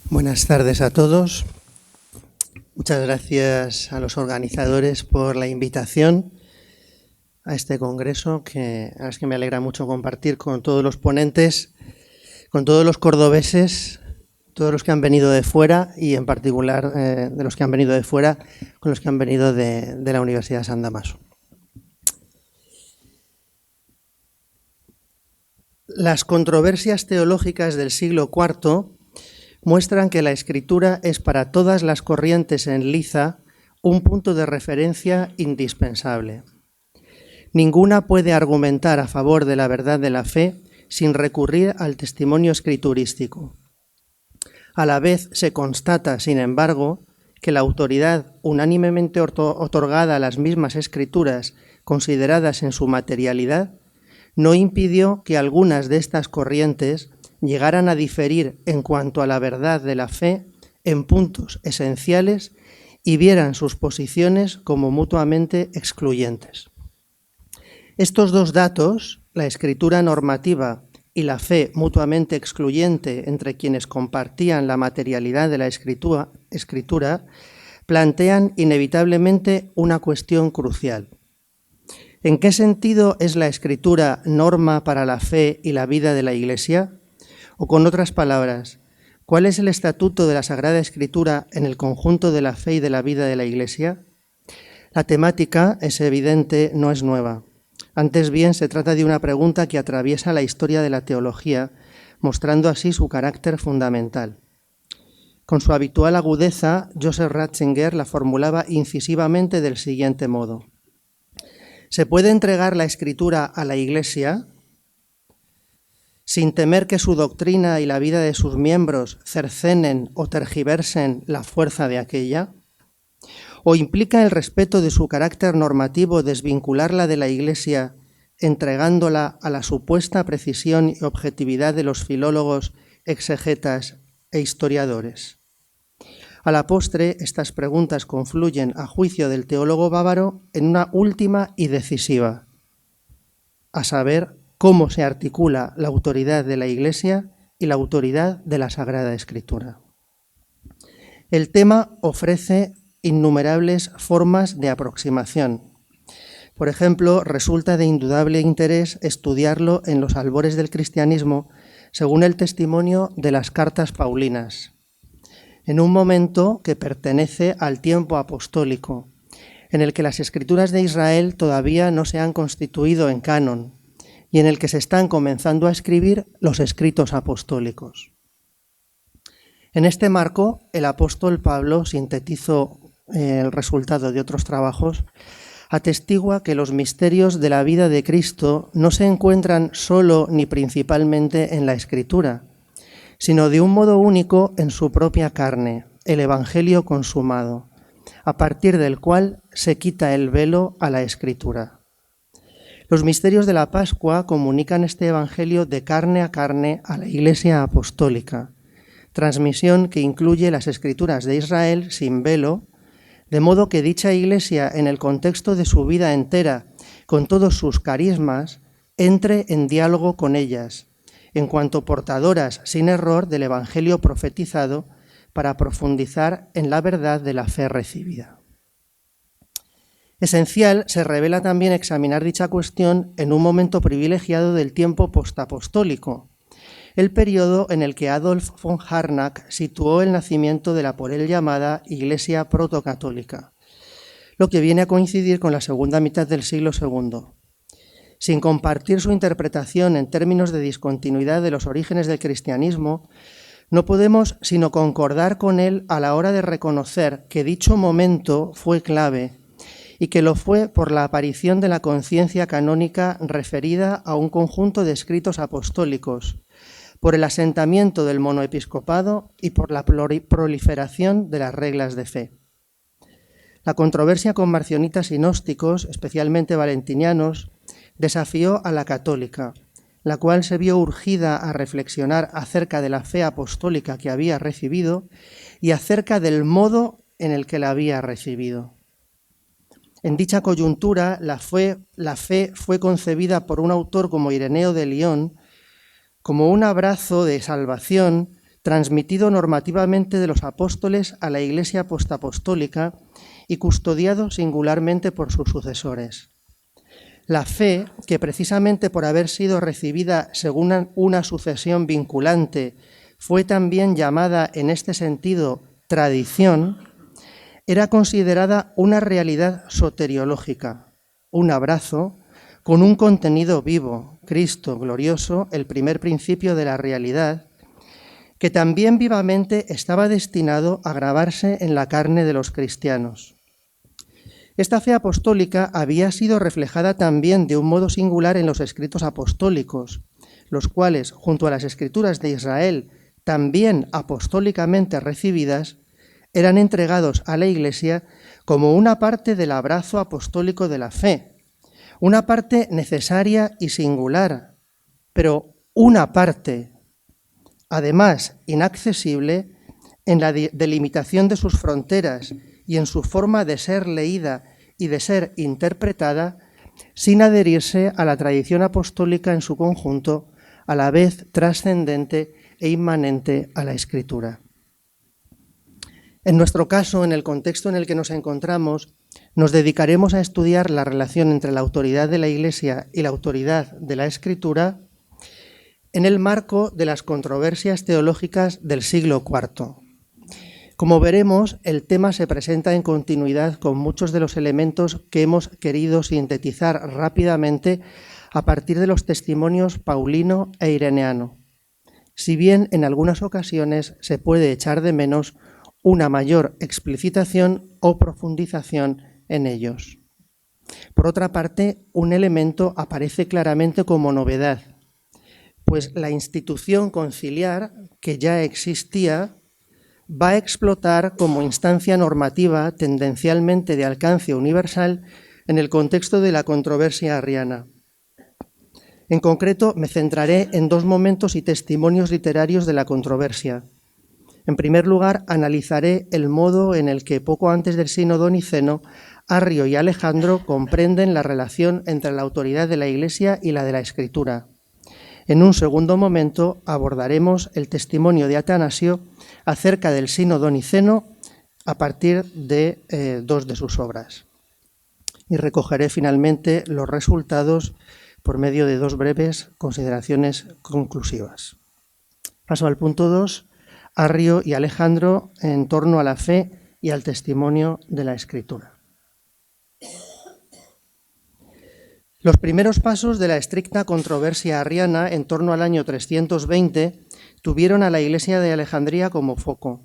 Buenas tardes a todos. Muchas gracias a los organizadores por la invitación a este congreso, que es que me alegra mucho compartir con todos los ponentes, con todos los cordobeses, todos los que han venido de fuera y en particular de los que han venido de fuera, con los que han venido de la Universidad de San Damaso. Las controversias teológicas del siglo IV muestran que la escritura es para todas las corrientes en liza un punto de referencia indispensable. Ninguna puede argumentar a favor de la verdad de la fe sin recurrir al testimonio escriturístico. A la vez se constata, sin embargo, que la autoridad unánimemente otorgada a las mismas escrituras, consideradas en su materialidad, no impidió que algunas de estas corrientes llegaran a diferir en cuanto a la verdad de la fe en puntos esenciales y vieran sus posiciones como mutuamente excluyentes. Estos dos datos, la escritura normativa y la fe mutuamente excluyente entre quienes compartían la materialidad de la escritura, plantean inevitablemente una cuestión crucial. ¿En qué sentido es la escritura norma para la fe y la vida de la Iglesia? O con otras palabras, ¿cuál es el estatuto de la Sagrada Escritura en el conjunto de la fe y de la vida de la Iglesia? La temática, es evidente, no es nueva. Antes bien, se trata de una pregunta que atraviesa la historia de la teología, mostrando así su carácter fundamental. Con su habitual agudeza, Joseph Ratzinger la formulaba incisivamente del siguiente modo: ¿se puede entregar la Escritura a la Iglesia sin temer que su doctrina y la vida de sus miembros cercenen o tergiversen la fuerza de aquella? ¿O implica el respeto de su carácter normativo desvincularla de la Iglesia, entregándola a la supuesta precisión y objetividad de los filólogos, exegetas e historiadores? A la postre, estas preguntas confluyen, a juicio del teólogo bávaro, en una última y decisiva, a saber, cómo se articula la autoridad de la Iglesia y la autoridad de la Sagrada Escritura. El tema ofrece innumerables formas de aproximación. Por ejemplo, resulta de indudable interés estudiarlo en los albores del cristianismo según el testimonio de las cartas paulinas, en un momento que pertenece al tiempo apostólico, en el que las escrituras de Israel todavía no se han constituido en canon, y en el que se están comenzando a escribir los escritos apostólicos. En este marco, el apóstol Pablo sintetizó el resultado de otros trabajos, atestigua que los misterios de la vida de Cristo no se encuentran solo ni principalmente en la Escritura, sino de un modo único en su propia carne, el Evangelio consumado, a partir del cual se quita el velo a la Escritura. Los misterios de la Pascua comunican este Evangelio de carne a la Iglesia apostólica, transmisión que incluye las Escrituras de Israel sin velo, de modo que dicha Iglesia, en el contexto de su vida entera, con todos sus carismas, entre en diálogo con ellas, en cuanto portadoras sin error del Evangelio profetizado, para profundizar en la verdad de la fe recibida. Esencial se revela también examinar dicha cuestión en un momento privilegiado del tiempo postapostólico, el periodo en el que Adolf von Harnack situó el nacimiento de la por él llamada Iglesia protocatólica, lo que viene a coincidir con la segunda mitad del siglo II. Sin compartir su interpretación en términos de discontinuidad de los orígenes del cristianismo, no podemos sino concordar con él a la hora de reconocer que dicho momento fue clave y que lo fue por la aparición de la conciencia canónica referida a un conjunto de escritos apostólicos, por el asentamiento del monoepiscopado y por la proliferación de las reglas de fe. La controversia con marcionitas y gnósticos, especialmente valentinianos, desafió a la católica, la cual se vio urgida a reflexionar acerca de la fe apostólica que había recibido y acerca del modo en el que la había recibido. En dicha coyuntura, la fe fue concebida por un autor como Ireneo de Lyon como un abrazo de salvación transmitido normativamente de los apóstoles a la Iglesia postapostólica y custodiado singularmente por sus sucesores. La fe, que precisamente por haber sido recibida según una sucesión vinculante, fue también llamada en este sentido tradición, era considerada una realidad soteriológica, un abrazo con un contenido vivo, Cristo glorioso, el primer principio de la realidad, que también vivamente estaba destinado a grabarse en la carne de los cristianos. Esta fe apostólica había sido reflejada también de un modo singular en los escritos apostólicos, los cuales, junto a las escrituras de Israel, también apostólicamente recibidas, eran entregados a la Iglesia como una parte del abrazo apostólico de la fe, una parte necesaria y singular, pero una parte, además inaccesible, en la delimitación de sus fronteras y en su forma de ser leída y de ser interpretada, sin adherirse a la tradición apostólica en su conjunto, a la vez trascendente e inmanente a la Escritura. En nuestro caso, en el contexto en el que nos encontramos, nos dedicaremos a estudiar la relación entre la autoridad de la Iglesia y la autoridad de la Escritura en el marco de las controversias teológicas del siglo IV. Como veremos, el tema se presenta en continuidad con muchos de los elementos que hemos querido sintetizar rápidamente a partir de los testimonios paulino e ireneano, si bien en algunas ocasiones se puede echar de menos una mayor explicitación o profundización en ellos. Por otra parte, un elemento aparece claramente como novedad, pues la institución conciliar, que ya existía, va a explotar como instancia normativa tendencialmente de alcance universal en el contexto de la controversia arriana. En concreto, me centraré en dos momentos y testimonios literarios de la controversia. En primer lugar, analizaré el modo en el que poco antes del sínodo niceno, Arrio y Alejandro comprenden la relación entre la autoridad de la Iglesia y la de la Escritura. En un segundo momento abordaremos el testimonio de Atanasio acerca del sínodo niceno a partir de dos de sus obras. Y recogeré finalmente los resultados por medio de dos breves consideraciones conclusivas. Paso al punto 2, Arrio y Alejandro en torno a la fe y al testimonio de la Escritura. Los primeros pasos de la estricta controversia arriana en torno al año 320 tuvieron a la Iglesia de Alejandría como foco,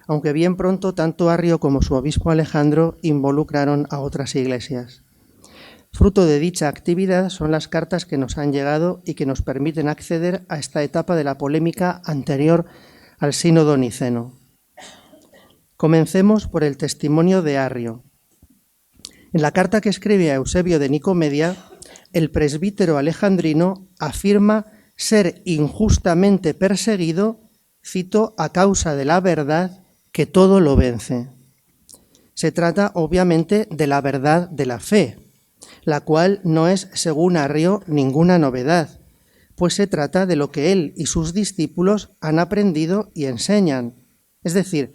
aunque bien pronto tanto Arrio como su obispo Alejandro involucraron a otras iglesias. Fruto de dicha actividad son las cartas que nos han llegado y que nos permiten acceder a esta etapa de la polémica anterior al sínodo niceno. Comencemos por el testimonio de Arrio. En la carta que escribe a Eusebio de Nicomedia, el presbítero alejandrino afirma ser injustamente perseguido, cito, a causa de la verdad que todo lo vence. Se trata, obviamente, de la verdad de la fe, la cual no es, según Arrio, ninguna novedad, pues se trata de lo que él y sus discípulos han aprendido y enseñan. Es decir,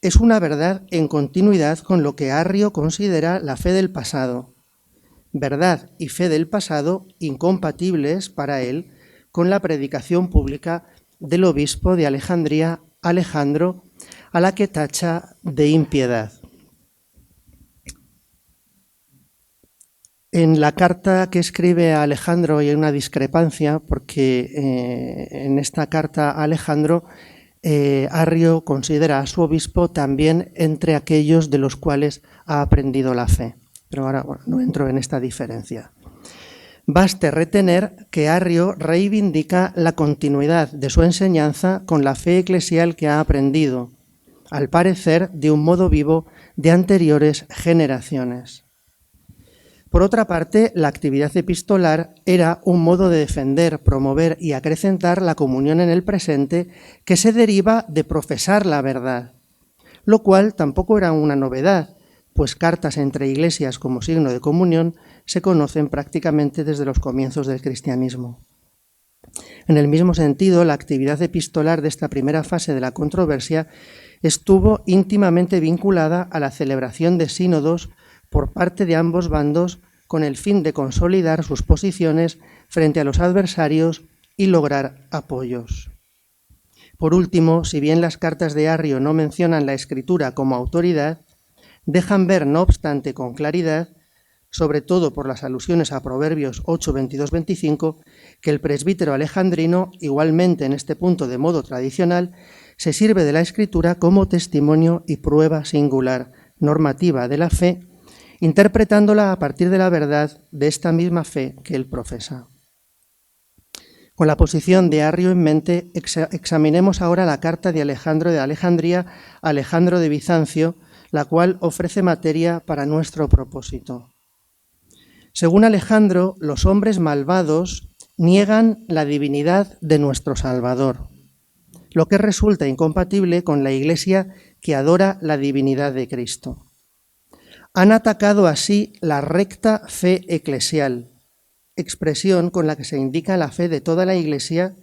es una verdad en continuidad con lo que Arrio considera la fe del pasado. Verdad y fe del pasado incompatibles para él con la predicación pública del obispo de Alejandría, Alejandro, a la que tacha de impiedad. En la carta que escribe a Alejandro hay una discrepancia porque en esta carta a Alejandro Arrio considera a su obispo también entre aquellos de los cuales ha aprendido la fe. Pero ahora no entro en esta diferencia. Baste retener que Arrio reivindica la continuidad de su enseñanza con la fe eclesial que ha aprendido, al parecer de un modo vivo de anteriores generaciones. Por otra parte, la actividad epistolar era un modo de defender, promover y acrecentar la comunión en el presente que se deriva de profesar la verdad, lo cual tampoco era una novedad, pues cartas entre iglesias como signo de comunión se conocen prácticamente desde los comienzos del cristianismo. En el mismo sentido, la actividad epistolar de esta primera fase de la controversia estuvo íntimamente vinculada a la celebración de sínodos por parte de ambos bandos con el fin de consolidar sus posiciones frente a los adversarios y lograr apoyos. Por último, si bien las cartas de Arrio no mencionan la Escritura como autoridad, dejan ver, no obstante, con claridad, sobre todo por las alusiones a Proverbios 8, 22, 25, que el presbítero alejandrino, igualmente en este punto de modo tradicional, se sirve de la Escritura como testimonio y prueba singular, normativa de la fe, interpretándola a partir de la verdad de esta misma fe que él profesa. Con la posición de Arrio en mente, examinemos ahora la carta de Alejandro de Alejandría a Alejandro de Bizancio, la cual ofrece materia para nuestro propósito. Según Alejandro, los hombres malvados niegan la divinidad de nuestro Salvador, lo que resulta incompatible con la Iglesia que adora la divinidad de Cristo. Han atacado así la recta fe eclesial, expresión con la que se indica la fe de toda la Iglesia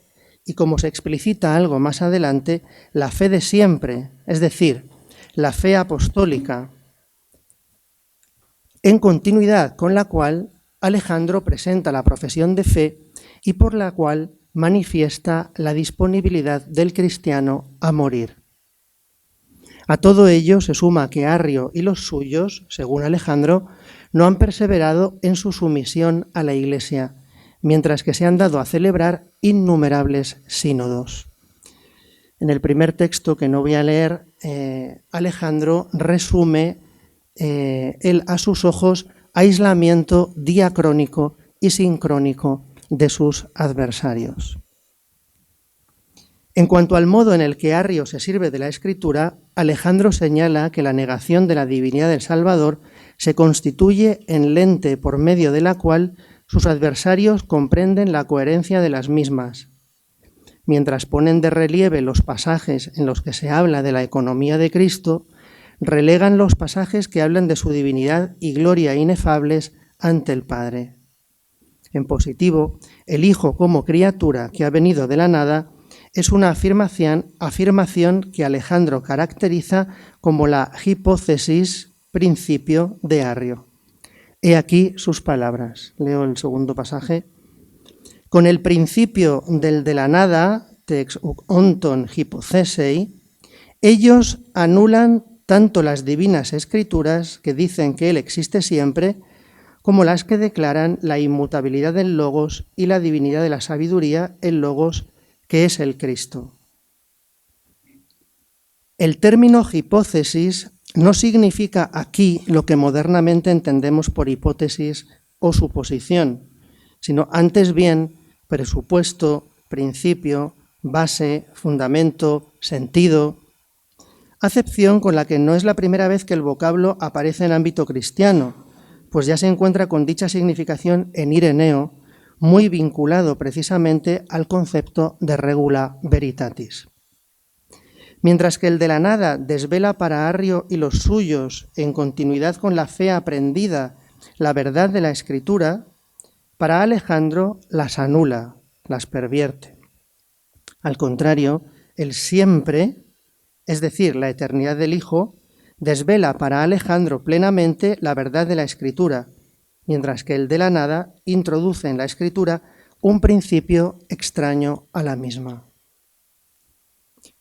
y, como se explicita algo más adelante, la fe de siempre, es decir, la fe apostólica, en continuidad con la cual Alejandro presenta la profesión de fe y por la cual manifiesta la disponibilidad del cristiano a morir. A todo ello se suma que Arrio y los suyos, según Alejandro, no han perseverado en su sumisión a la Iglesia, mientras que se han dado a celebrar innumerables sínodos. En el primer texto, que no voy a leer, Alejandro resume el, a sus ojos, aislamiento diacrónico y sincrónico de sus adversarios. En cuanto al modo en el que Arrio se sirve de la Escritura, Alejandro señala que la negación de la divinidad del Salvador se constituye en lente por medio de la cual sus adversarios comprenden la coherencia de las mismas. Mientras ponen de relieve los pasajes en los que se habla de la economía de Cristo, relegan los pasajes que hablan de su divinidad y gloria inefables ante el Padre. En positivo, el Hijo como criatura que ha venido de la nada es una afirmación que Alejandro caracteriza como la hipótesis principio de Arrio. He aquí sus palabras. Leo el segundo pasaje. Con el principio del de la nada, tex onton hypothesei, ellos anulan tanto las divinas escrituras que dicen que Él existe siempre, como las que declaran la inmutabilidad del Logos y la divinidad de la sabiduría, el Logos, que es el Cristo. El término hipótesis no significa aquí lo que modernamente entendemos por hipótesis o suposición, sino antes bien presupuesto, principio, base, fundamento, sentido, acepción con la que no es la primera vez que el vocablo aparece en ámbito cristiano, pues ya se encuentra con dicha significación en Ireneo, muy vinculado precisamente al concepto de regula veritatis. Mientras que el de la nada desvela para Arrio y los suyos, en continuidad con la fe aprendida, la verdad de la Escritura, para Alejandro las anula, las pervierte. Al contrario, el siempre, es decir, la eternidad del Hijo, desvela para Alejandro plenamente la verdad de la Escritura, mientras que el de la nada introduce en la Escritura un principio extraño a la misma.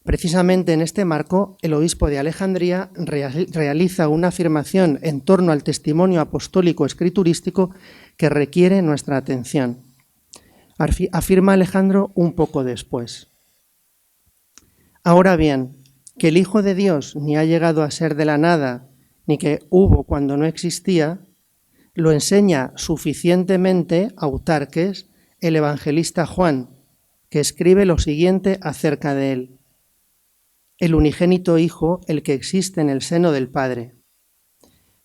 Precisamente en este marco, el obispo de Alejandría realiza una afirmación en torno al testimonio apostólico escriturístico que requiere nuestra atención. Afirma Alejandro un poco después. Ahora bien, que el Hijo de Dios ni ha llegado a ser de la nada, ni que hubo cuando no existía, lo enseña suficientemente Autarques, el evangelista Juan, que escribe lo siguiente acerca de él. El unigénito Hijo, el que existe en el seno del Padre.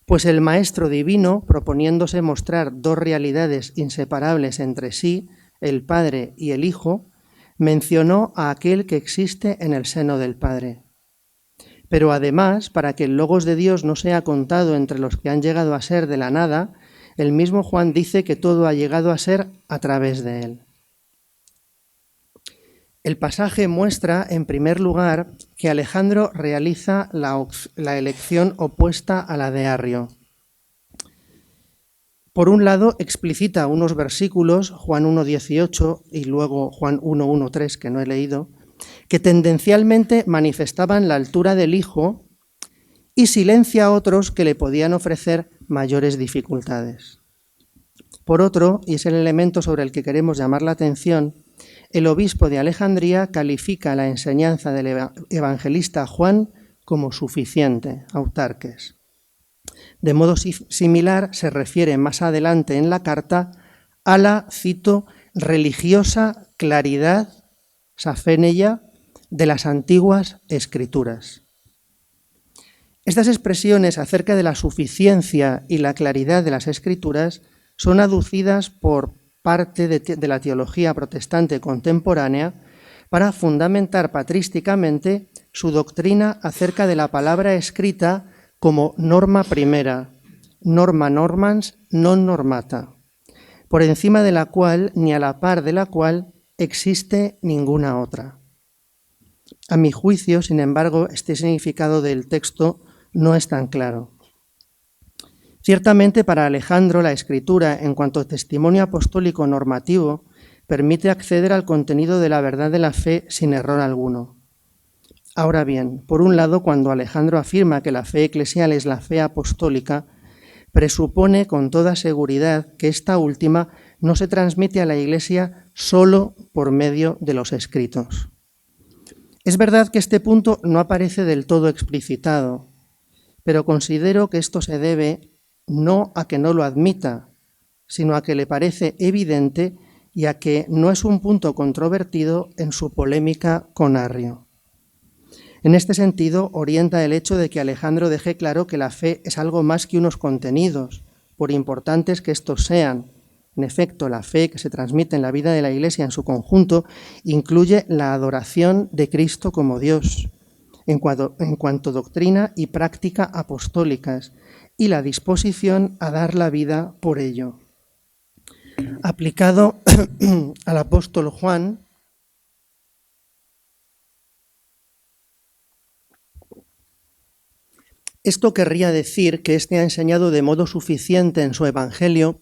Pues el Maestro Divino, proponiéndose mostrar dos realidades inseparables entre sí, el Padre y el Hijo, mencionó a aquel que existe en el seno del Padre. Pero además, para que el Logos de Dios no sea contado entre los que han llegado a ser de la nada, el mismo Juan dice que todo ha llegado a ser a través de él. El pasaje muestra, en primer lugar, que Alejandro realiza la elección opuesta a la de Arrio. Por un lado, explicita unos versículos, Juan 1,18 y luego Juan 1,1,3, que no he leído, que tendencialmente manifestaban la altura del Hijo, y silencia a otros que le podían ofrecer mayores dificultades. Por otro, y es el elemento sobre el que queremos llamar la atención, el obispo de Alejandría califica la enseñanza del evangelista Juan como suficiente, autarques. De modo similar, se refiere más adelante en la carta a la, cito, religiosa claridad, saféneia, de las antiguas escrituras. Estas expresiones acerca de la suficiencia y la claridad de las escrituras son aducidas por parte de la teología protestante contemporánea para fundamentar patrísticamente su doctrina acerca de la palabra escrita como norma primera, norma normans non normata, por encima de la cual ni a la par de la cual existe ninguna otra. A mi juicio, sin embargo, este significado del texto no es tan claro. Ciertamente, para Alejandro, la Escritura, en cuanto a testimonio apostólico normativo, permite acceder al contenido de la verdad de la fe sin error alguno. Ahora bien, por un lado, cuando Alejandro afirma que la fe eclesial es la fe apostólica, presupone con toda seguridad que esta última no se transmite a la Iglesia solo por medio de los escritos. Es verdad que este punto no aparece del todo explicitado, pero considero que esto se debe no a que no lo admita, sino a que le parece evidente y a que no es un punto controvertido en su polémica con Arrio. En este sentido, orienta el hecho de que Alejandro deje claro que la fe es algo más que unos contenidos, por importantes que estos sean. En efecto, la fe que se transmite en la vida de la Iglesia en su conjunto incluye la adoración de Cristo como Dios, en cuanto doctrina y práctica apostólicas, y la disposición a dar la vida por ello. Aplicado al apóstol Juan, esto querría decir que éste ha enseñado de modo suficiente en su Evangelio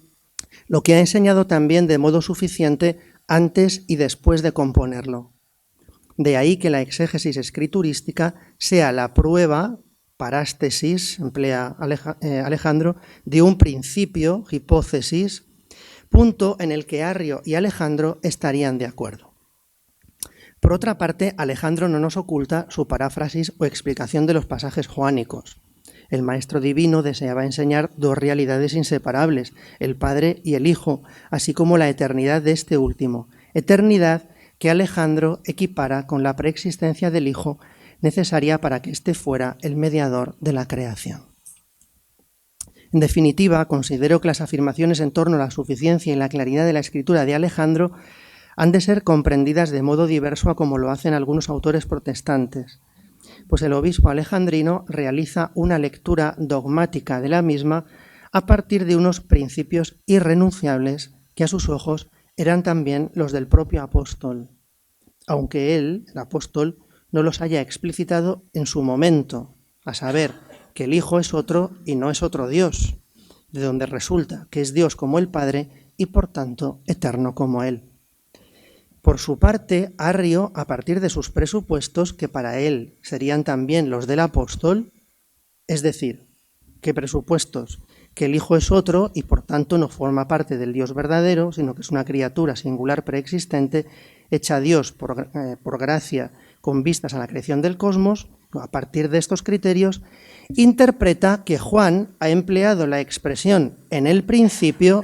lo que ha enseñado también de modo suficiente antes y después de componerlo. De ahí que la exégesis escriturística sea la prueba, parástesis, emplea Alejandro, de un principio, hipótesis, punto en el que Arrio y Alejandro estarían de acuerdo. Por otra parte, Alejandro no nos oculta su paráfrasis o explicación de los pasajes joánicos. El Maestro Divino deseaba enseñar dos realidades inseparables, el Padre y el Hijo, así como la eternidad de este último, eternidad que Alejandro equipara con la preexistencia del Hijo necesaria para que éste fuera el mediador de la creación. En definitiva, considero que las afirmaciones en torno a la suficiencia y la claridad de la escritura de Alejandro han de ser comprendidas de modo diverso a como lo hacen algunos autores protestantes, pues el obispo alejandrino realiza una lectura dogmática de la misma a partir de unos principios irrenunciables que a sus ojos eran también los del propio apóstol, aunque él, el apóstol, no los haya explicitado en su momento, a saber, que el Hijo es otro y no es otro Dios, de donde resulta que es Dios como el Padre y por tanto eterno como Él. Por su parte, Arrio, a partir de sus presupuestos, que para él serían también los del apóstol, es decir, ¿qué presupuestos? Que el Hijo es otro y por tanto no forma parte del Dios verdadero, sino que es una criatura singular preexistente, hecha Dios por gracia con vistas a la creación del cosmos. A partir de estos criterios, interpreta que Juan ha empleado la expresión en el principio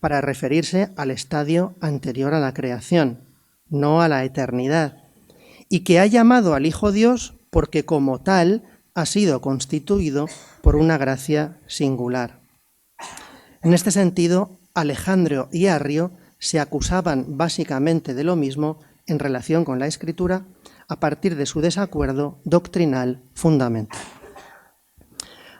para referirse al estadio anterior a la creación, no a la eternidad, y que ha llamado al Hijo Dios porque como tal ha sido constituido por una gracia singular. En este sentido, Alejandro y Arrio se acusaban básicamente de lo mismo en relación con la Escritura a partir de su desacuerdo doctrinal fundamental.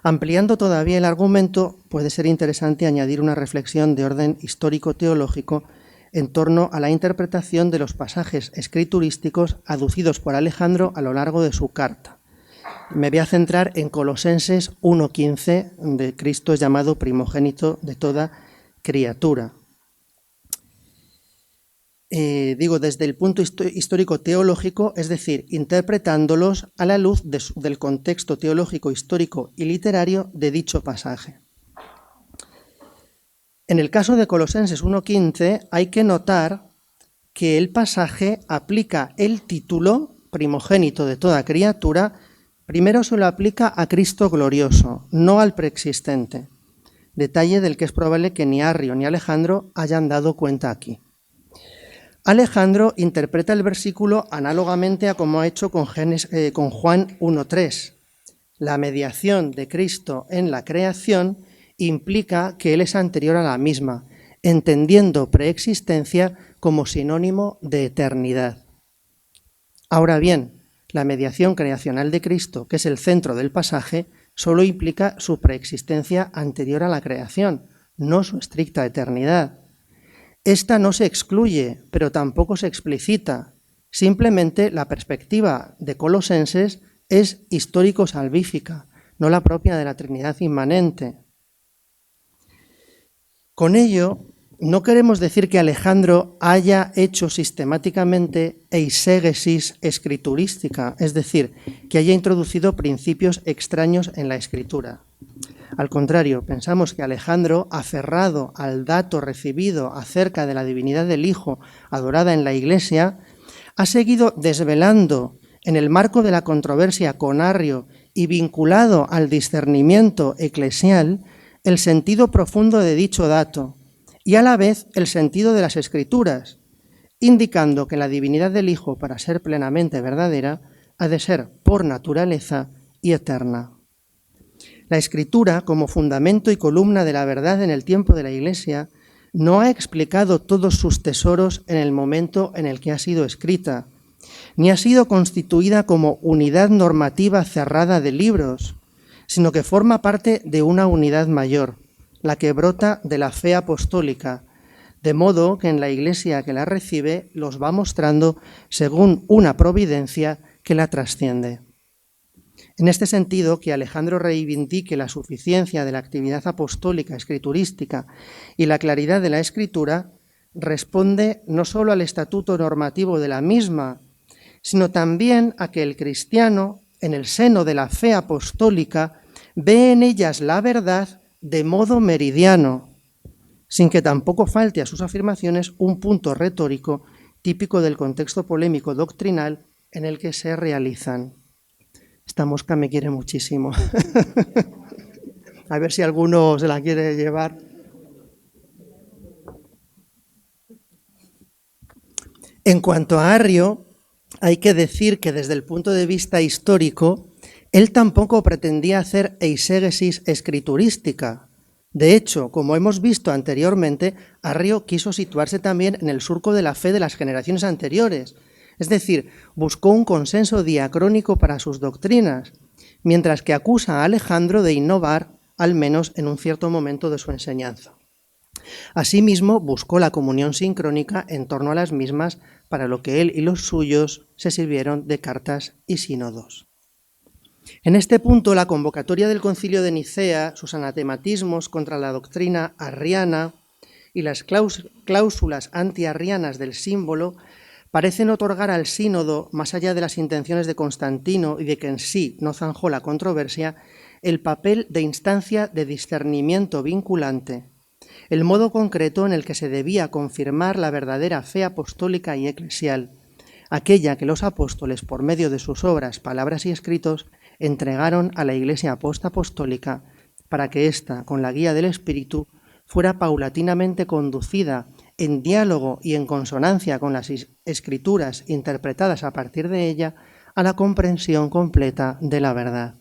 Ampliando todavía el argumento, puede ser interesante añadir una reflexión de orden histórico-teológico en torno a la interpretación de los pasajes escriturísticos aducidos por Alejandro a lo largo de su carta. Me voy a centrar en Colosenses 1:15, donde Cristo es llamado primogénito de toda criatura. Digo, desde el punto histórico-teológico, es decir, interpretándolos a la luz del contexto teológico, histórico y literario de dicho pasaje. En el caso de Colosenses 1:15 hay que notar que el pasaje aplica el título primogénito de toda criatura, primero se lo aplica a Cristo glorioso, no al preexistente, detalle del que es probable que ni Arrio ni Alejandro hayan dado cuenta aquí. Alejandro interpreta el versículo análogamente a como ha hecho con Juan 1:3. La mediación de Cristo en la creación implica que Él es anterior a la misma, entendiendo preexistencia como sinónimo de eternidad. Ahora bien, la mediación creacional de Cristo, que es el centro del pasaje, solo implica su preexistencia anterior a la creación, no su estricta eternidad. Esta no se excluye, pero tampoco se explicita. Simplemente la perspectiva de Colosenses es histórico-salvífica, no la propia de la Trinidad inmanente. Con ello, no queremos decir que Alejandro haya hecho sistemáticamente eisegesis escriturística, es decir, que haya introducido principios extraños en la escritura. Al contrario, pensamos que Alejandro, aferrado al dato recibido acerca de la divinidad del Hijo adorada en la Iglesia, ha seguido desvelando en el marco de la controversia con Arrio y vinculado al discernimiento eclesial el sentido profundo de dicho dato y a la vez el sentido de las Escrituras, indicando que la divinidad del Hijo, para ser plenamente verdadera, ha de ser por naturaleza y eterna. La Escritura, como fundamento y columna de la verdad en el tiempo de la Iglesia, no ha explicado todos sus tesoros en el momento en el que ha sido escrita, ni ha sido constituida como unidad normativa cerrada de libros, sino que forma parte de una unidad mayor, la que brota de la fe apostólica, de modo que en la Iglesia que la recibe los va mostrando según una providencia que la trasciende. En este sentido, que Alejandro reivindique la suficiencia de la actividad apostólica escriturística y la claridad de la Escritura responde no solo al estatuto normativo de la misma, sino también a que el cristiano, en el seno de la fe apostólica, ve en ellas la verdad de modo meridiano, sin que tampoco falte a sus afirmaciones un punto retórico típico del contexto polémico doctrinal en el que se realizan. Esta mosca me quiere muchísimo. A ver si alguno se la quiere llevar. En cuanto a Arrio, hay que decir que desde el punto de vista histórico, él tampoco pretendía hacer eisegesis escriturística. De hecho, como hemos visto anteriormente, Arrio quiso situarse también en el surco de la fe de las generaciones anteriores, es decir, buscó un consenso diacrónico para sus doctrinas, mientras que acusa a Alejandro de innovar, al menos en un cierto momento de su enseñanza. Asimismo, buscó la comunión sincrónica en torno a las mismas, para lo que él y los suyos se sirvieron de cartas y sínodos. En este punto, la convocatoria del Concilio de Nicea, sus anatematismos contra la doctrina arriana y las cláusulas antiarrianas del símbolo parecen otorgar al sínodo, más allá de las intenciones de Constantino y de que en sí no zanjó la controversia, el papel de instancia de discernimiento vinculante, el modo concreto en el que se debía confirmar la verdadera fe apostólica y eclesial, aquella que los apóstoles, por medio de sus obras, palabras y escritos, entregaron a la Iglesia postapostólica para que ésta, con la guía del Espíritu, fuera paulatinamente conducida en diálogo y en consonancia con las escrituras interpretadas a partir de ella a la comprensión completa de la verdad.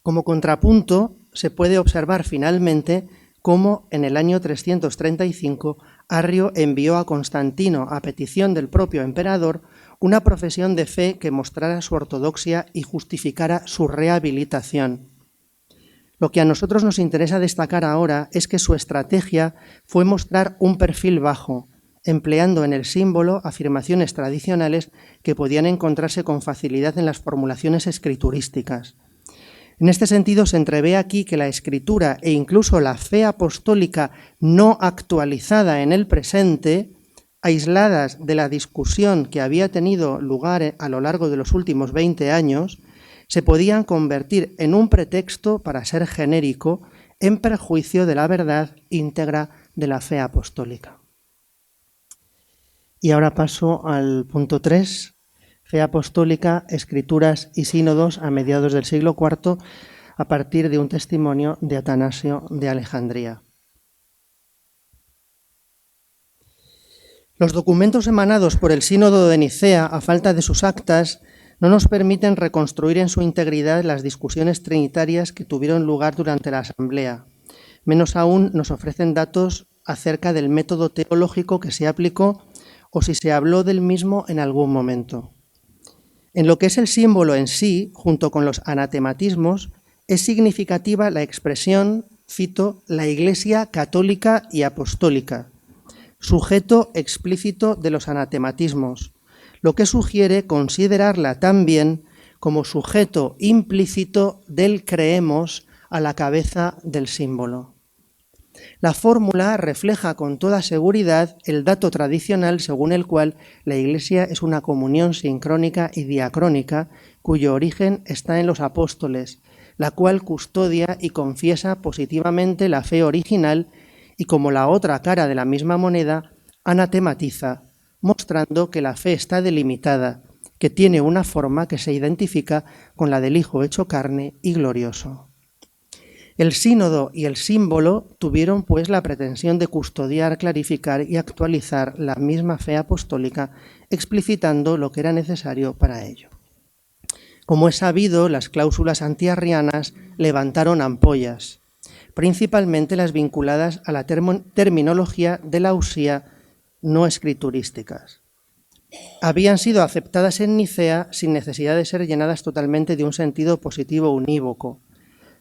Como contrapunto, se puede observar finalmente cómo en el año 335 Arrio envió a Constantino, a petición del propio emperador, una profesión de fe que mostrara su ortodoxia y justificara su rehabilitación. Lo que a nosotros nos interesa destacar ahora es que su estrategia fue mostrar un perfil bajo, empleando en el símbolo afirmaciones tradicionales que podían encontrarse con facilidad en las formulaciones escriturísticas. En este sentido, se entrevé aquí que la escritura e incluso la fe apostólica no actualizada en el presente, aisladas de la discusión que había tenido lugar a lo largo de los últimos 20 años, se podían convertir en un pretexto para ser genérico en perjuicio de la verdad íntegra de la fe apostólica. Y ahora paso al punto 3, fe apostólica, escrituras y sínodos a mediados del siglo IV, a partir de un testimonio de Atanasio de Alejandría. Los documentos emanados por el Sínodo de Nicea, a falta de sus actas, no nos permiten reconstruir en su integridad las discusiones trinitarias que tuvieron lugar durante la asamblea. Menos aún nos ofrecen datos acerca del método teológico que se aplicó o si se habló del mismo en algún momento. En lo que es el símbolo en sí, junto con los anatematismos, es significativa la expresión, cito, la Iglesia católica y apostólica, sujeto explícito de los anatematismos, lo que sugiere considerarla también como sujeto implícito del creemos a la cabeza del símbolo. La fórmula refleja con toda seguridad el dato tradicional según el cual la Iglesia es una comunión sincrónica y diacrónica cuyo origen está en los apóstoles, la cual custodia y confiesa positivamente la fe original y, como la otra cara de la misma moneda, anatematiza, mostrando que la fe está delimitada, que tiene una forma que se identifica con la del Hijo hecho carne y glorioso. El sínodo y el símbolo tuvieron pues la pretensión de custodiar, clarificar y actualizar la misma fe apostólica, explicitando lo que era necesario para ello. Como es sabido, las cláusulas antiarrianas levantaron ampollas, principalmente las vinculadas a la terminología de la usía no escriturísticas. Habían sido aceptadas en Nicea sin necesidad de ser llenadas totalmente de un sentido positivo unívoco.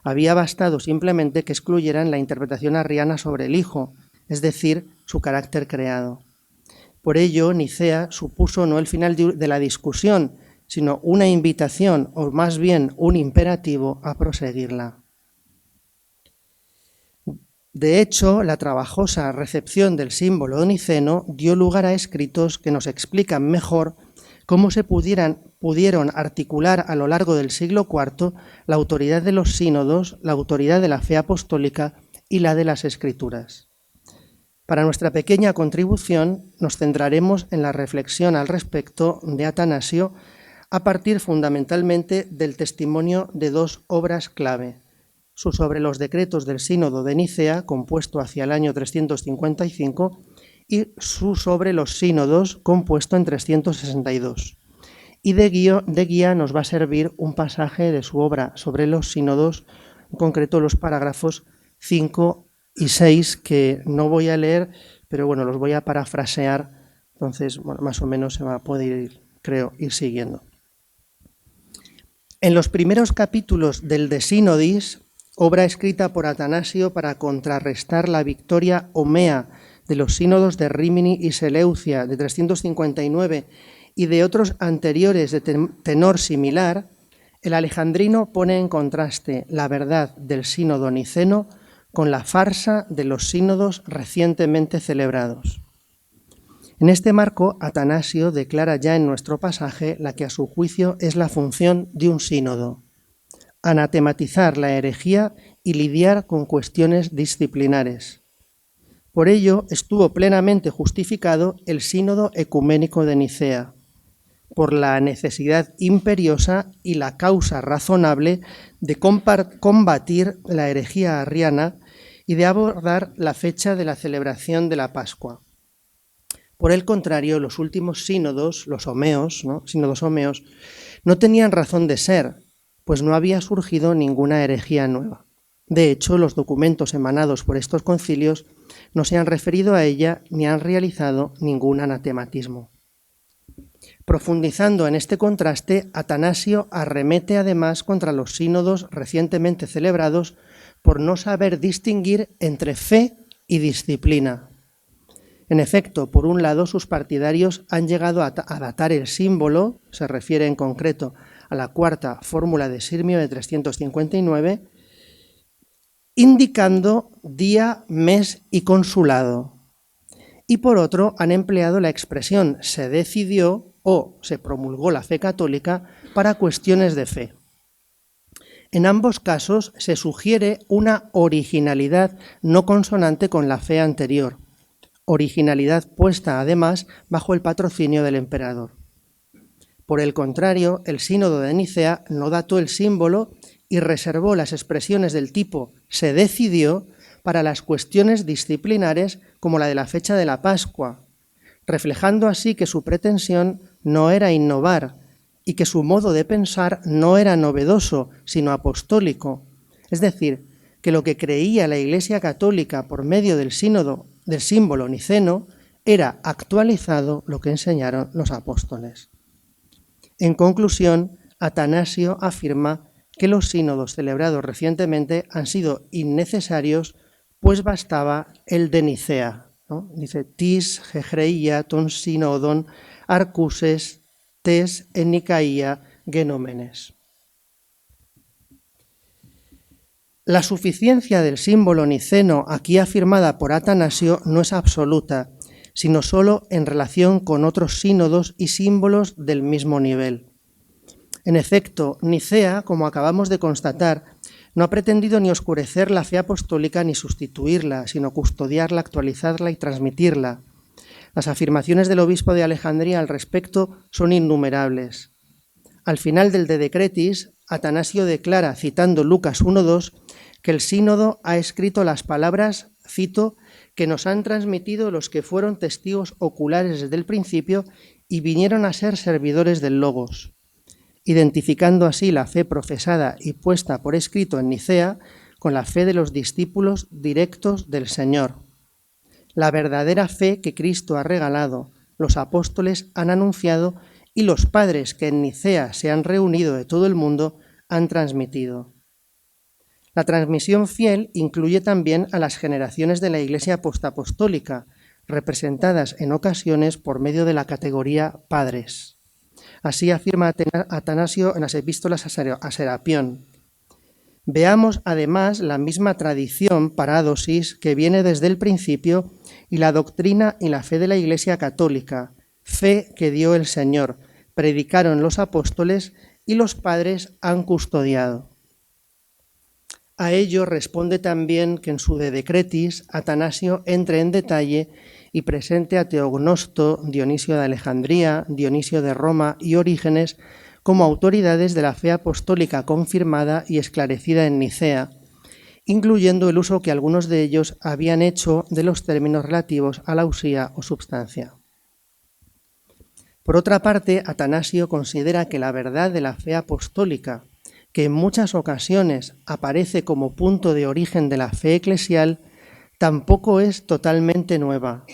Había bastado simplemente que excluyeran la interpretación arriana sobre el Hijo, es decir, su carácter creado. Por ello, Nicea supuso no el final de la discusión, sino una invitación, o más bien un imperativo, a proseguirla. De hecho, la trabajosa recepción del símbolo niceno dio lugar a escritos que nos explican mejor cómo se pudieron articular a lo largo del siglo IV la autoridad de los sínodos, la autoridad de la fe apostólica y la de las escrituras. Para nuestra pequeña contribución nos centraremos en la reflexión al respecto de Atanasio a partir fundamentalmente del testimonio de dos obras clave: su sobre los decretos del Sínodo de Nicea, compuesto hacia el año 355, y su sobre los sínodos, compuesto en 362. Y de guía nos va a servir un pasaje de su obra sobre los sínodos, en concreto los parágrafos 5 y 6, que no voy a leer, pero bueno, los voy a parafrasear, entonces bueno, más o menos se va a poder, creo, ir siguiendo. En los primeros capítulos del De Synodis, obra escrita por Atanasio para contrarrestar la victoria homea de los sínodos de Rímini y Seleucia de 359 y de otros anteriores de tenor similar, el alejandrino pone en contraste la verdad del sínodo niceno con la farsa de los sínodos recientemente celebrados. En este marco, Atanasio declara ya en nuestro pasaje la que a su juicio es la función de un sínodo: anatematizar la herejía y lidiar con cuestiones disciplinares. Por ello, estuvo plenamente justificado el sínodo ecuménico de Nicea, por la necesidad imperiosa y la causa razonable de combatir la herejía arriana y de abordar la fecha de la celebración de la Pascua. Por el contrario, los últimos sínodos, los homeos, sínodos homeos, no tenían razón de ser, pues no había surgido ninguna herejía nueva. De hecho, los documentos emanados por estos concilios no se han referido a ella ni han realizado ningún anatematismo. Profundizando en este contraste, Atanasio arremete además contra los sínodos recientemente celebrados por no saber distinguir entre fe y disciplina. En efecto, por un lado, sus partidarios han llegado a datar el símbolo, se refiere en concreto a la cuarta fórmula de Sirmio de 359, indicando día, mes y consulado. Y por otro, han empleado la expresión se decidió o se promulgó la fe católica para cuestiones de fe. En ambos casos se sugiere una originalidad no consonante con la fe anterior, originalidad puesta además bajo el patrocinio del emperador. Por el contrario, el sínodo de Nicea no dató el símbolo y reservó las expresiones del tipo se decidió para las cuestiones disciplinares como la de la fecha de la Pascua, reflejando así que su pretensión no era innovar y que su modo de pensar no era novedoso, sino apostólico. Es decir, que lo que creía la Iglesia Católica por medio del símbolo niceno era actualizado lo que enseñaron los apóstoles. En conclusión, Atanasio afirma que los sínodos celebrados recientemente han sido innecesarios, pues bastaba el de Nicea, ¿no? Dice, tis hegreia ton sinodon arcuses tes en Nicaía genómenes. La suficiencia del símbolo niceno aquí afirmada por Atanasio no es absoluta, sino solo en relación con otros sínodos y símbolos del mismo nivel. En efecto, Nicea, como acabamos de constatar, no ha pretendido ni oscurecer la fe apostólica ni sustituirla, sino custodiarla, actualizarla y transmitirla. Las afirmaciones del obispo de Alejandría al respecto son innumerables. Al final del De Decretis, Atanasio declara, citando Lucas 1:2, que el sínodo ha escrito las palabras, cito, que nos han transmitido los que fueron testigos oculares desde el principio y vinieron a ser servidores del Logos, identificando así la fe profesada y puesta por escrito en Nicea con la fe de los discípulos directos del Señor. La verdadera fe que Cristo ha regalado, los apóstoles han anunciado y los padres que en Nicea se han reunido de todo el mundo han transmitido. La transmisión fiel incluye también a las generaciones de la Iglesia postapostólica, representadas en ocasiones por medio de la categoría padres. Así afirma Atanasio en las epístolas a Serapión. Veamos además la misma tradición, parádosis, que viene desde el principio y la doctrina y la fe de la Iglesia católica, fe que dio el Señor, predicaron los apóstoles y los padres han custodiado. A ello responde también que en su De Decretis Atanasio entre en detalle y presente a Teognosto, Dionisio de Alejandría, Dionisio de Roma y Orígenes como autoridades de la fe apostólica confirmada y esclarecida en Nicea, incluyendo el uso que algunos de ellos habían hecho de los términos relativos a la usía o substancia. Por otra parte, Atanasio considera que la verdad de la fe apostólica, que en muchas ocasiones aparece como punto de origen de la fe eclesial, tampoco es totalmente nueva.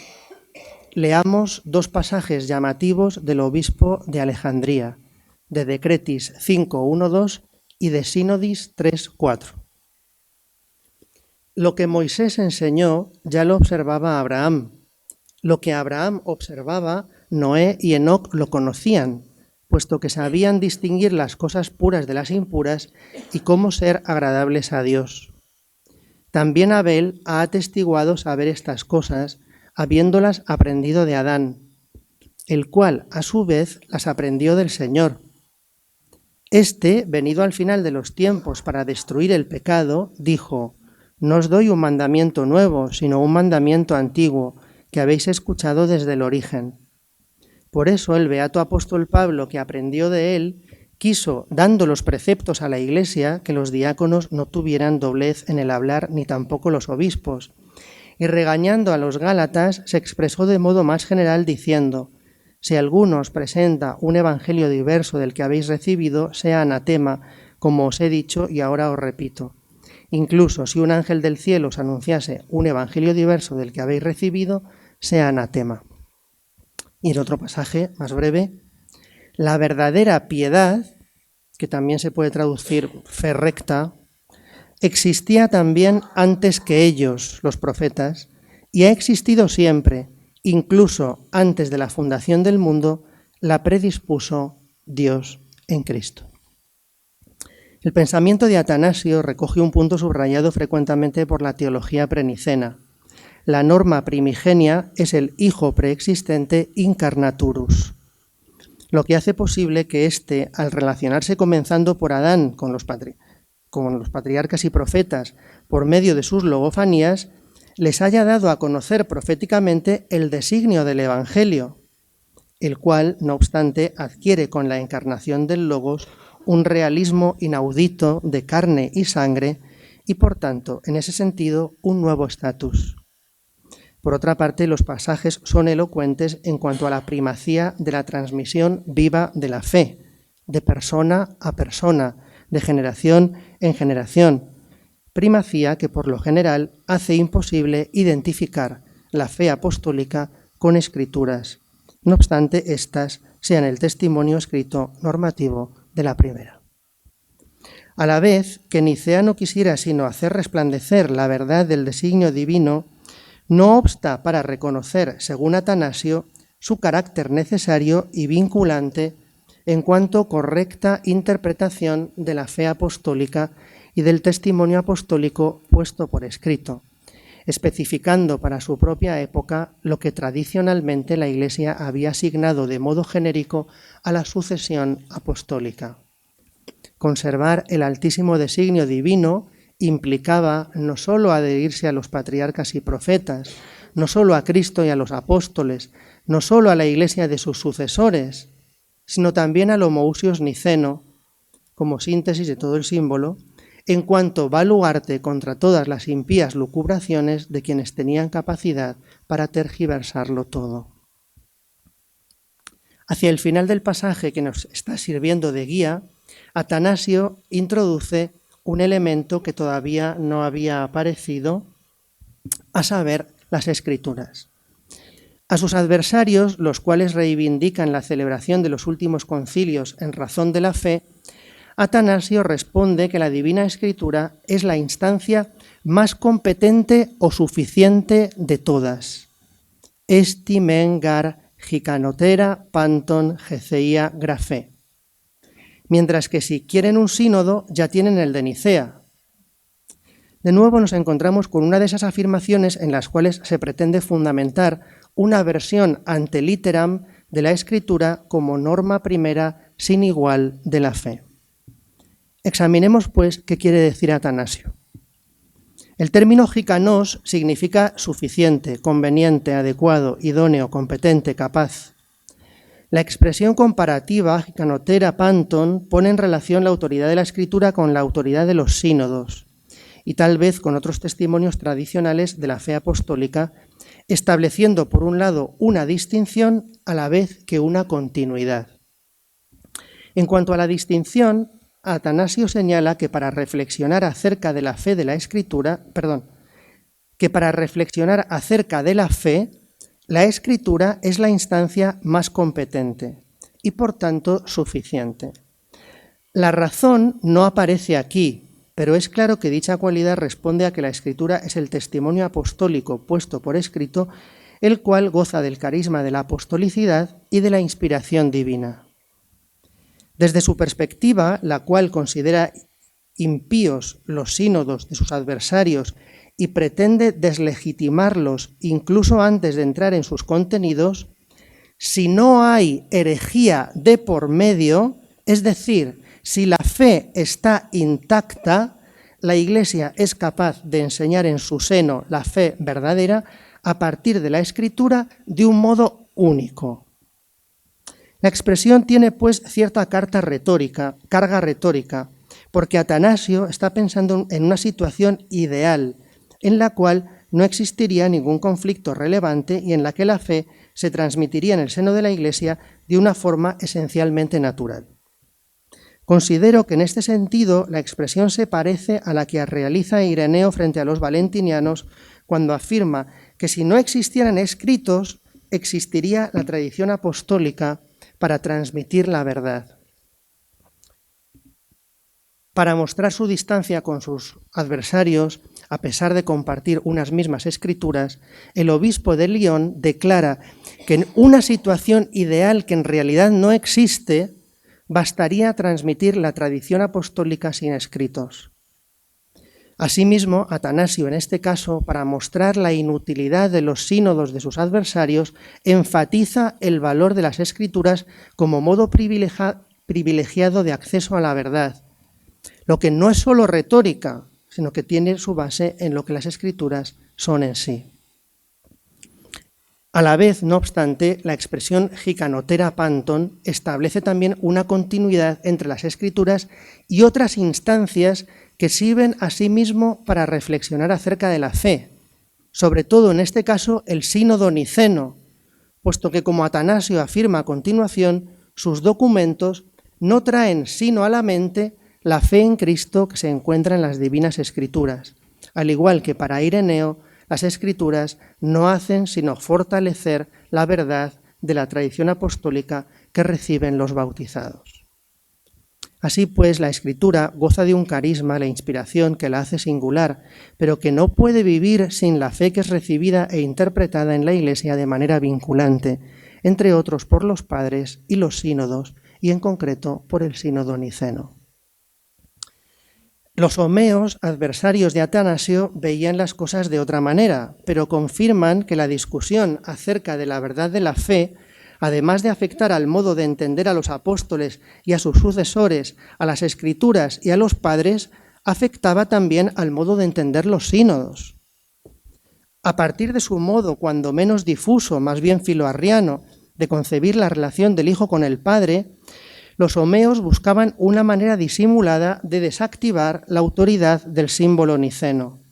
Leamos dos pasajes llamativos del obispo de Alejandría, de Decretis 5:1-2 y de Sínodis 3:4. Lo que Moisés enseñó ya lo observaba Abraham. Lo que Abraham observaba, Noé y Enoc lo conocían, puesto que sabían distinguir las cosas puras de las impuras y cómo ser agradables a Dios. También Abel ha atestiguado saber estas cosas, habiéndolas aprendido de Adán, el cual a su vez las aprendió del Señor. Este, venido al final de los tiempos para destruir el pecado, dijo: no os doy un mandamiento nuevo, sino un mandamiento antiguo, que habéis escuchado desde el origen. Por eso el beato apóstol Pablo, que aprendió de él, quiso, dando los preceptos a la Iglesia, que los diáconos no tuvieran doblez en el hablar, ni tampoco los obispos. Y regañando a los gálatas, se expresó de modo más general diciendo: si alguno os presenta un evangelio diverso del que habéis recibido, sea anatema, como os he dicho y ahora os repito. Incluso si un ángel del cielo os anunciase un evangelio diverso del que habéis recibido, sea anatema. Y en otro pasaje más breve, la verdadera piedad, que también se puede traducir fe recta, existía también antes que ellos, los profetas, y ha existido siempre, incluso antes de la fundación del mundo, la predispuso Dios en Cristo. El pensamiento de Atanasio recoge un punto subrayado frecuentemente por la teología prenicena. La norma primigenia es el hijo preexistente incarnaturus, lo que hace posible que éste, al relacionarse comenzando por Adán con los patriarcas y profetas por medio de sus logofanías, les haya dado a conocer proféticamente el designio del Evangelio, el cual, no obstante, adquiere con la encarnación del Logos un realismo inaudito de carne y sangre y, por tanto, en ese sentido, un nuevo estatus. Por otra parte, los pasajes son elocuentes en cuanto a la primacía de la transmisión viva de la fe, de persona a persona, de generación en generación, primacía que por lo general hace imposible identificar la fe apostólica con escrituras, no obstante éstas sean el testimonio escrito normativo de la primera. A la vez que Nicea no quisiera sino hacer resplandecer la verdad del designio divino, no obsta para reconocer, según Atanasio, su carácter necesario y vinculante en cuanto correcta interpretación de la fe apostólica y del testimonio apostólico puesto por escrito, especificando para su propia época lo que tradicionalmente la Iglesia había asignado de modo genérico a la sucesión apostólica. Conservar el altísimo designio divino implicaba no sólo adherirse a los patriarcas y profetas, no sólo a Cristo y a los apóstoles, no sólo a la Iglesia de sus sucesores, sino también al homoousios niceno, como síntesis de todo el símbolo, en cuanto baluarte contra todas las impías lucubraciones de quienes tenían capacidad para tergiversarlo todo. Hacia el final del pasaje que nos está sirviendo de guía, Atanasio introduce un elemento que todavía no había aparecido, a saber, las Escrituras. A sus adversarios, los cuales reivindican la celebración de los últimos concilios en razón de la fe, Atanasio responde que la Divina Escritura es la instancia más competente o suficiente de todas. Esti men gar gicanotera panton geceia grafé. Mientras que si quieren un sínodo, ya tienen el de Nicea. De nuevo nos encontramos con una de esas afirmaciones en las cuales se pretende fundamentar una versión ante litteram de la Escritura como norma primera sin igual de la fe. Examinemos, pues, qué quiere decir Atanasio. El término gikanos significa suficiente, conveniente, adecuado, idóneo, competente, capaz. La expresión comparativa, gikanotera panton, pone en relación la autoridad de la Escritura con la autoridad de los sínodos y tal vez con otros testimonios tradicionales de la fe apostólica, estableciendo por un lado una distinción a la vez que una continuidad. En cuanto a la distinción, Atanasio señala que para reflexionar acerca de la fe de la Escritura, la Escritura es la instancia más competente y, por tanto, suficiente. La razón no aparece aquí, pero es claro que dicha cualidad responde a que la Escritura es el testimonio apostólico puesto por escrito, el cual goza del carisma de la apostolicidad y de la inspiración divina. Desde su perspectiva, la cual considera impíos los sínodos de sus adversarios y pretende deslegitimarlos incluso antes de entrar en sus contenidos, si no hay herejía de por medio, es decir, si la fe está intacta, la Iglesia es capaz de enseñar en su seno la fe verdadera a partir de la Escritura de un modo único. La expresión tiene, pues, cierta carga retórica, porque Atanasio está pensando en una situación ideal, en la cual no existiría ningún conflicto relevante y en la que la fe se transmitiría en el seno de la Iglesia de una forma esencialmente natural. Considero que en este sentido la expresión se parece a la que realiza Ireneo frente a los valentinianos cuando afirma que si no existieran escritos, existiría la tradición apostólica para transmitir la verdad. Para mostrar su distancia con sus adversarios, a pesar de compartir unas mismas escrituras, el obispo de Lyon declara que en una situación ideal que en realidad no existe, bastaría transmitir la tradición apostólica sin escritos. Asimismo, Atanasio, en este caso, para mostrar la inutilidad de los sínodos de sus adversarios, enfatiza el valor de las escrituras como modo privilegiado de acceso a la verdad, lo que no es solo retórica, sino que tiene su base en lo que las escrituras son en sí. A la vez, no obstante, la expresión gicanotera panton establece también una continuidad entre las escrituras y otras instancias que sirven asimismo para reflexionar acerca de la fe, sobre todo en este caso el sínodo niceno, puesto que, como Atanasio afirma a continuación, sus documentos no traen sino a la mente la fe en Cristo que se encuentra en las divinas escrituras, al igual que para Ireneo, las escrituras no hacen sino fortalecer la verdad de la tradición apostólica que reciben los bautizados. Así pues, la escritura goza de un carisma, la inspiración que la hace singular, pero que no puede vivir sin la fe que es recibida e interpretada en la Iglesia de manera vinculante, entre otros por los padres y los sínodos, y en concreto por el sínodo niceno. Los homeos, adversarios de Atanasio, veían las cosas de otra manera, pero confirman que la discusión acerca de la verdad de la fe, además de afectar al modo de entender a los apóstoles y a sus sucesores, a las escrituras y a los padres, afectaba también al modo de entender los sínodos. A partir de su modo, cuando menos difuso, más bien filoarriano, de concebir la relación del Hijo con el Padre, los homeos buscaban una manera disimulada de desactivar la autoridad del símbolo niceno.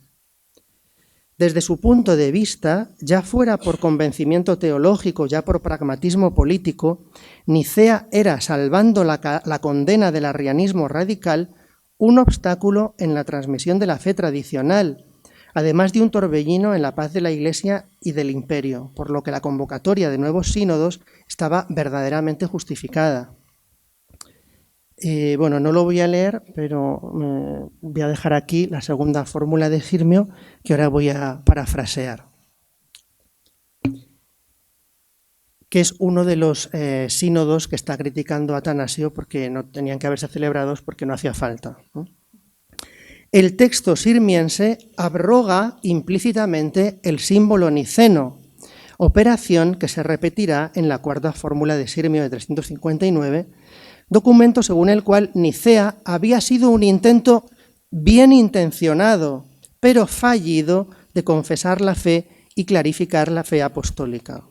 Desde su punto de vista, ya fuera por convencimiento teológico, ya por pragmatismo político, Nicea era, salvando la condena del arrianismo radical, un obstáculo en la transmisión de la fe tradicional, además de un torbellino en la paz de la Iglesia y del imperio, por lo que la convocatoria de nuevos sínodos estaba verdaderamente justificada. Bueno, no lo voy a leer, pero voy a dejar aquí la segunda fórmula de Sirmio, que ahora voy a parafrasear, que es uno de los sínodos que está criticando a Atanasio porque no tenían que haberse celebrados porque no hacía falta, ¿no? El texto sirmiense abroga implícitamente el símbolo niceno, operación que se repetirá en la cuarta fórmula de Sirmio de 359, documento según el cual Nicea había sido un intento bien intencionado, pero fallido, de confesar la fe y clarificar la fe apostólica.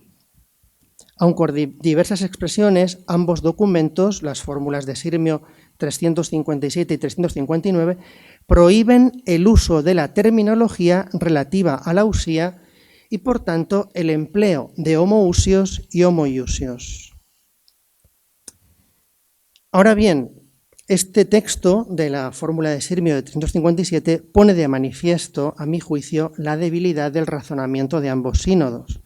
Aun con diversas expresiones, ambos documentos, las fórmulas de Sirmio 357 y 359, prohíben el uso de la terminología relativa a la usía y, por tanto, el empleo de homoousios y homoiusios. Ahora bien, este texto de la fórmula de Sirmio de 357 pone de manifiesto, a mi juicio, la debilidad del razonamiento de ambos sínodos.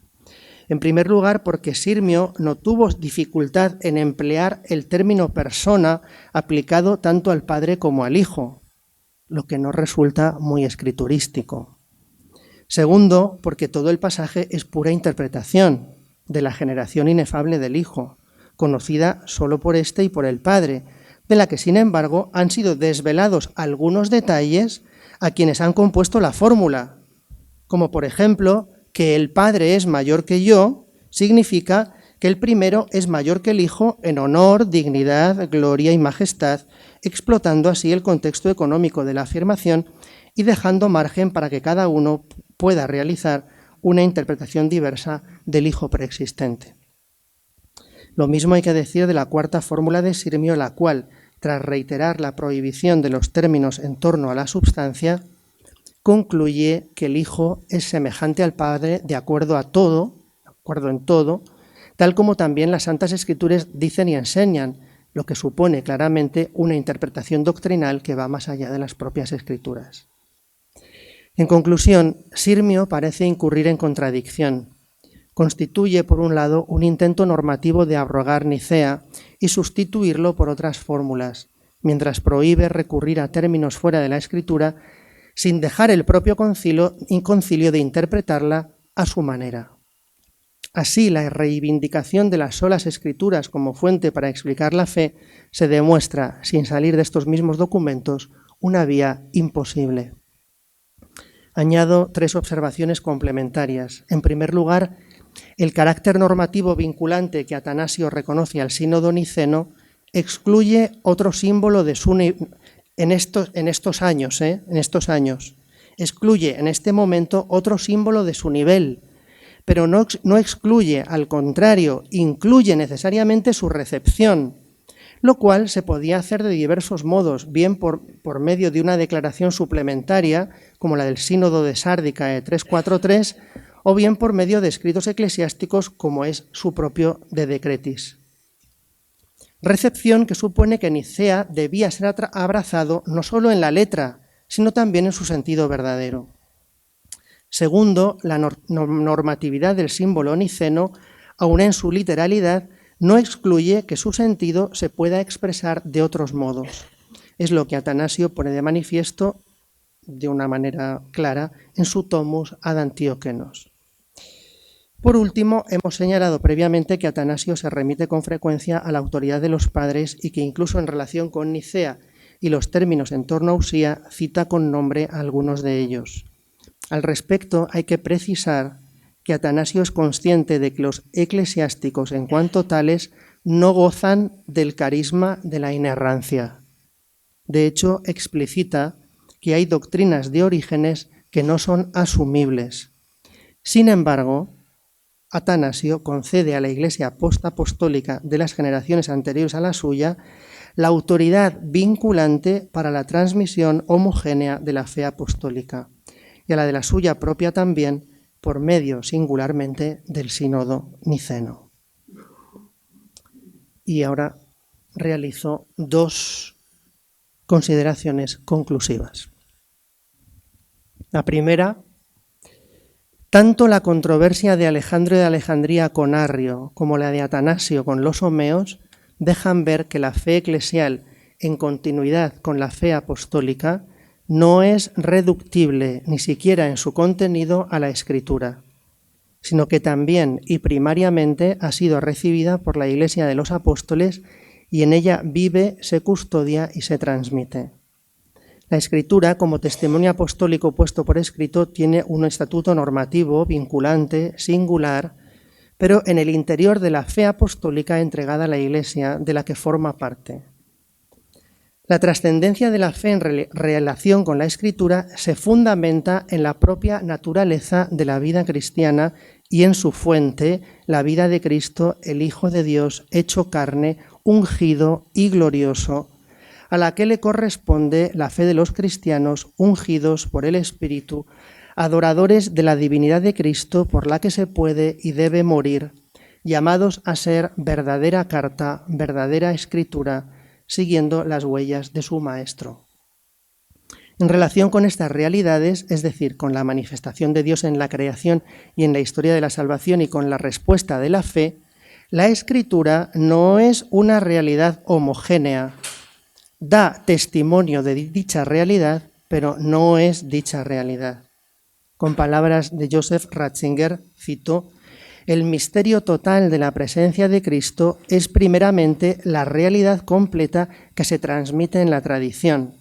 En primer lugar, porque Sirmio no tuvo dificultad en emplear el término persona aplicado tanto al Padre como al Hijo, lo que no resulta muy escriturístico. Segundo, porque todo el pasaje es pura interpretación de la generación inefable del Hijo, conocida solo por éste y por el Padre, de la que, sin embargo, han sido desvelados algunos detalles a quienes han compuesto la fórmula, como por ejemplo, que el Padre es mayor que yo, significa que el primero es mayor que el Hijo en honor, dignidad, gloria y majestad, explotando así el contexto económico de la afirmación y dejando margen para que cada uno pueda realizar una interpretación diversa del Hijo preexistente. Lo mismo hay que decir de la cuarta fórmula de Sirmio, la cual, tras reiterar la prohibición de los términos en torno a la substancia, concluye que el Hijo es semejante al Padre de acuerdo en todo, tal como también las Santas Escrituras dicen y enseñan, lo que supone claramente una interpretación doctrinal que va más allá de las propias Escrituras. En conclusión, Sirmio parece incurrir en contradicción. Constituye, por un lado, un intento normativo de abrogar Nicea y sustituirlo por otras fórmulas, mientras prohíbe recurrir a términos fuera de la Escritura, sin dejar el propio concilio de interpretarla a su manera. Así, la reivindicación de las solas Escrituras como fuente para explicar la fe se demuestra, sin salir de estos mismos documentos, una vía imposible. Añado 3 observaciones complementarias. En primer lugar, el carácter normativo vinculante que Atanasio reconoce al sínodo niceno excluye otro símbolo de su en estos años. Excluye en este momento otro símbolo de su nivel, pero no excluye, al contrario, incluye necesariamente su recepción, lo cual se podía hacer de diversos modos, bien por medio de una declaración suplementaria, como la del Sínodo de Sárdica de 343, o bien por medio de escritos eclesiásticos, como es su propio De Decretis. Recepción que supone que Nicea debía ser abrazado no solo en la letra, sino también en su sentido verdadero. Segundo, la normatividad del símbolo niceno, aun en su literalidad, no excluye que su sentido se pueda expresar de otros modos. Es lo que Atanasio pone de manifiesto de una manera clara en su Tomus ad Antiochenos. Por último, hemos señalado previamente que Atanasio se remite con frecuencia a la autoridad de los padres y que incluso en relación con Nicea y los términos en torno a Usía cita con nombre a algunos de ellos. Al respecto, hay que precisar que Atanasio es consciente de que los eclesiásticos, en cuanto tales, no gozan del carisma de la inerrancia. De hecho, explicita que hay doctrinas de Orígenes que no son asumibles. Sin embargo, Atanasio concede a la Iglesia postapostólica de las generaciones anteriores a la suya la autoridad vinculante para la transmisión homogénea de la fe apostólica, y a la de la suya propia también, por medio singularmente del sínodo niceno. Y ahora realizo 2 consideraciones conclusivas. La primera, tanto la controversia de Alejandro de Alejandría con Arrio como la de Atanasio con los homeos dejan ver que la fe eclesial, en continuidad con la fe apostólica, no es reductible ni siquiera en su contenido a la Escritura, sino que también y primariamente ha sido recibida por la Iglesia de los Apóstoles y en ella vive, se custodia y se transmite. La Escritura, como testimonio apostólico puesto por escrito, tiene un estatuto normativo, vinculante, singular, pero en el interior de la fe apostólica entregada a la Iglesia de la que forma parte. La trascendencia de la fe en relación con la Escritura se fundamenta en la propia naturaleza de la vida cristiana y en su fuente, la vida de Cristo, el Hijo de Dios, hecho carne, ungido y glorioso, a la que le corresponde la fe de los cristianos ungidos por el Espíritu, adoradores de la divinidad de Cristo por la que se puede y debe morir, llamados a ser verdadera carta, verdadera escritura, siguiendo las huellas de su Maestro. En relación con estas realidades, es decir, con la manifestación de Dios en la creación y en la historia de la salvación y con la respuesta de la fe, la Escritura no es una realidad homogénea. Da testimonio de dicha realidad, pero no es dicha realidad. Con palabras de Joseph Ratzinger, cito: el misterio total de la presencia de Cristo es primeramente la realidad completa que se transmite en la tradición,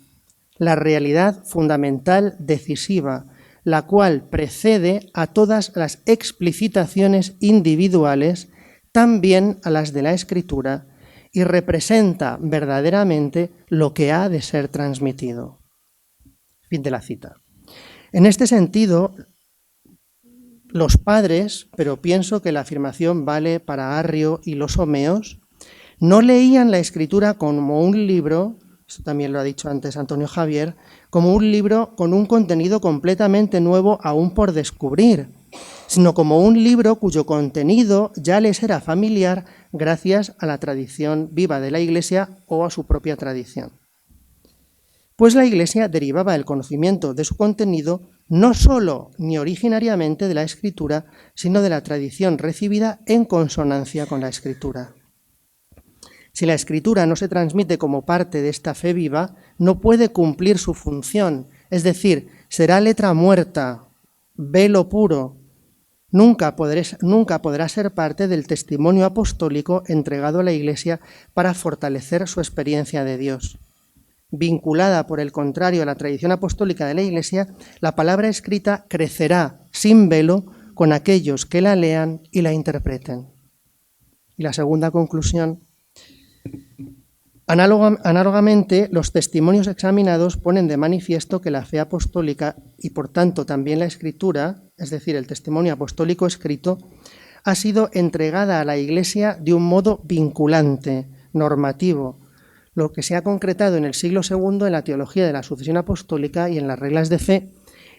la realidad fundamental decisiva, la cual precede a todas las explicitaciones individuales, también a las de la Escritura, y representa verdaderamente lo que ha de ser transmitido. Fin de la cita. En este sentido, los padres, pero pienso que la afirmación vale para Arrio y los homeos, no leían la Escritura como un libro, esto también lo ha dicho antes Antonio Javier, como un libro con un contenido completamente nuevo aún por descubrir, sino como un libro cuyo contenido ya les era familiar gracias a la tradición viva de la Iglesia o a su propia tradición. Pues la Iglesia derivaba el conocimiento de su contenido no solo ni originariamente de la Escritura, sino de la tradición recibida en consonancia con la Escritura. Si la Escritura no se transmite como parte de esta fe viva, no puede cumplir su función, es decir, será letra muerta, velo puro. Nunca podrá ser parte del testimonio apostólico entregado a la Iglesia para fortalecer su experiencia de Dios. Vinculada, por el contrario, a la tradición apostólica de la Iglesia, la palabra escrita crecerá sin velo con aquellos que la lean y la interpreten. Y la segunda conclusión: análogamente, los testimonios examinados ponen de manifiesto que la fe apostólica y, por tanto, también la Escritura, es decir, el testimonio apostólico escrito, ha sido entregada a la Iglesia de un modo vinculante, normativo, lo que se ha concretado en el siglo II en la teología de la sucesión apostólica y en las reglas de fe,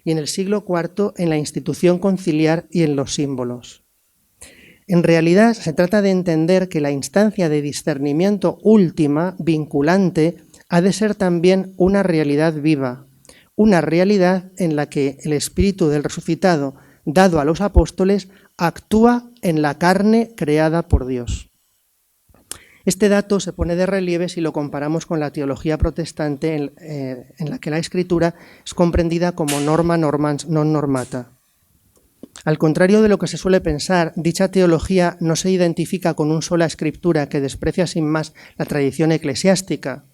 y en el siglo IV en la institución conciliar y en los símbolos. En realidad, se trata de entender que la instancia de discernimiento última, vinculante, ha de ser también una realidad viva, una realidad en la que el Espíritu del resucitado, dado a los apóstoles, actúa en la carne creada por Dios. Este dato se pone de relieve si lo comparamos con la teología protestante en la que la Escritura es comprendida como norma normans non normata. Al contrario de lo que se suele pensar, dicha teología no se identifica con una sola escritura que desprecia sin más la tradición eclesiástica.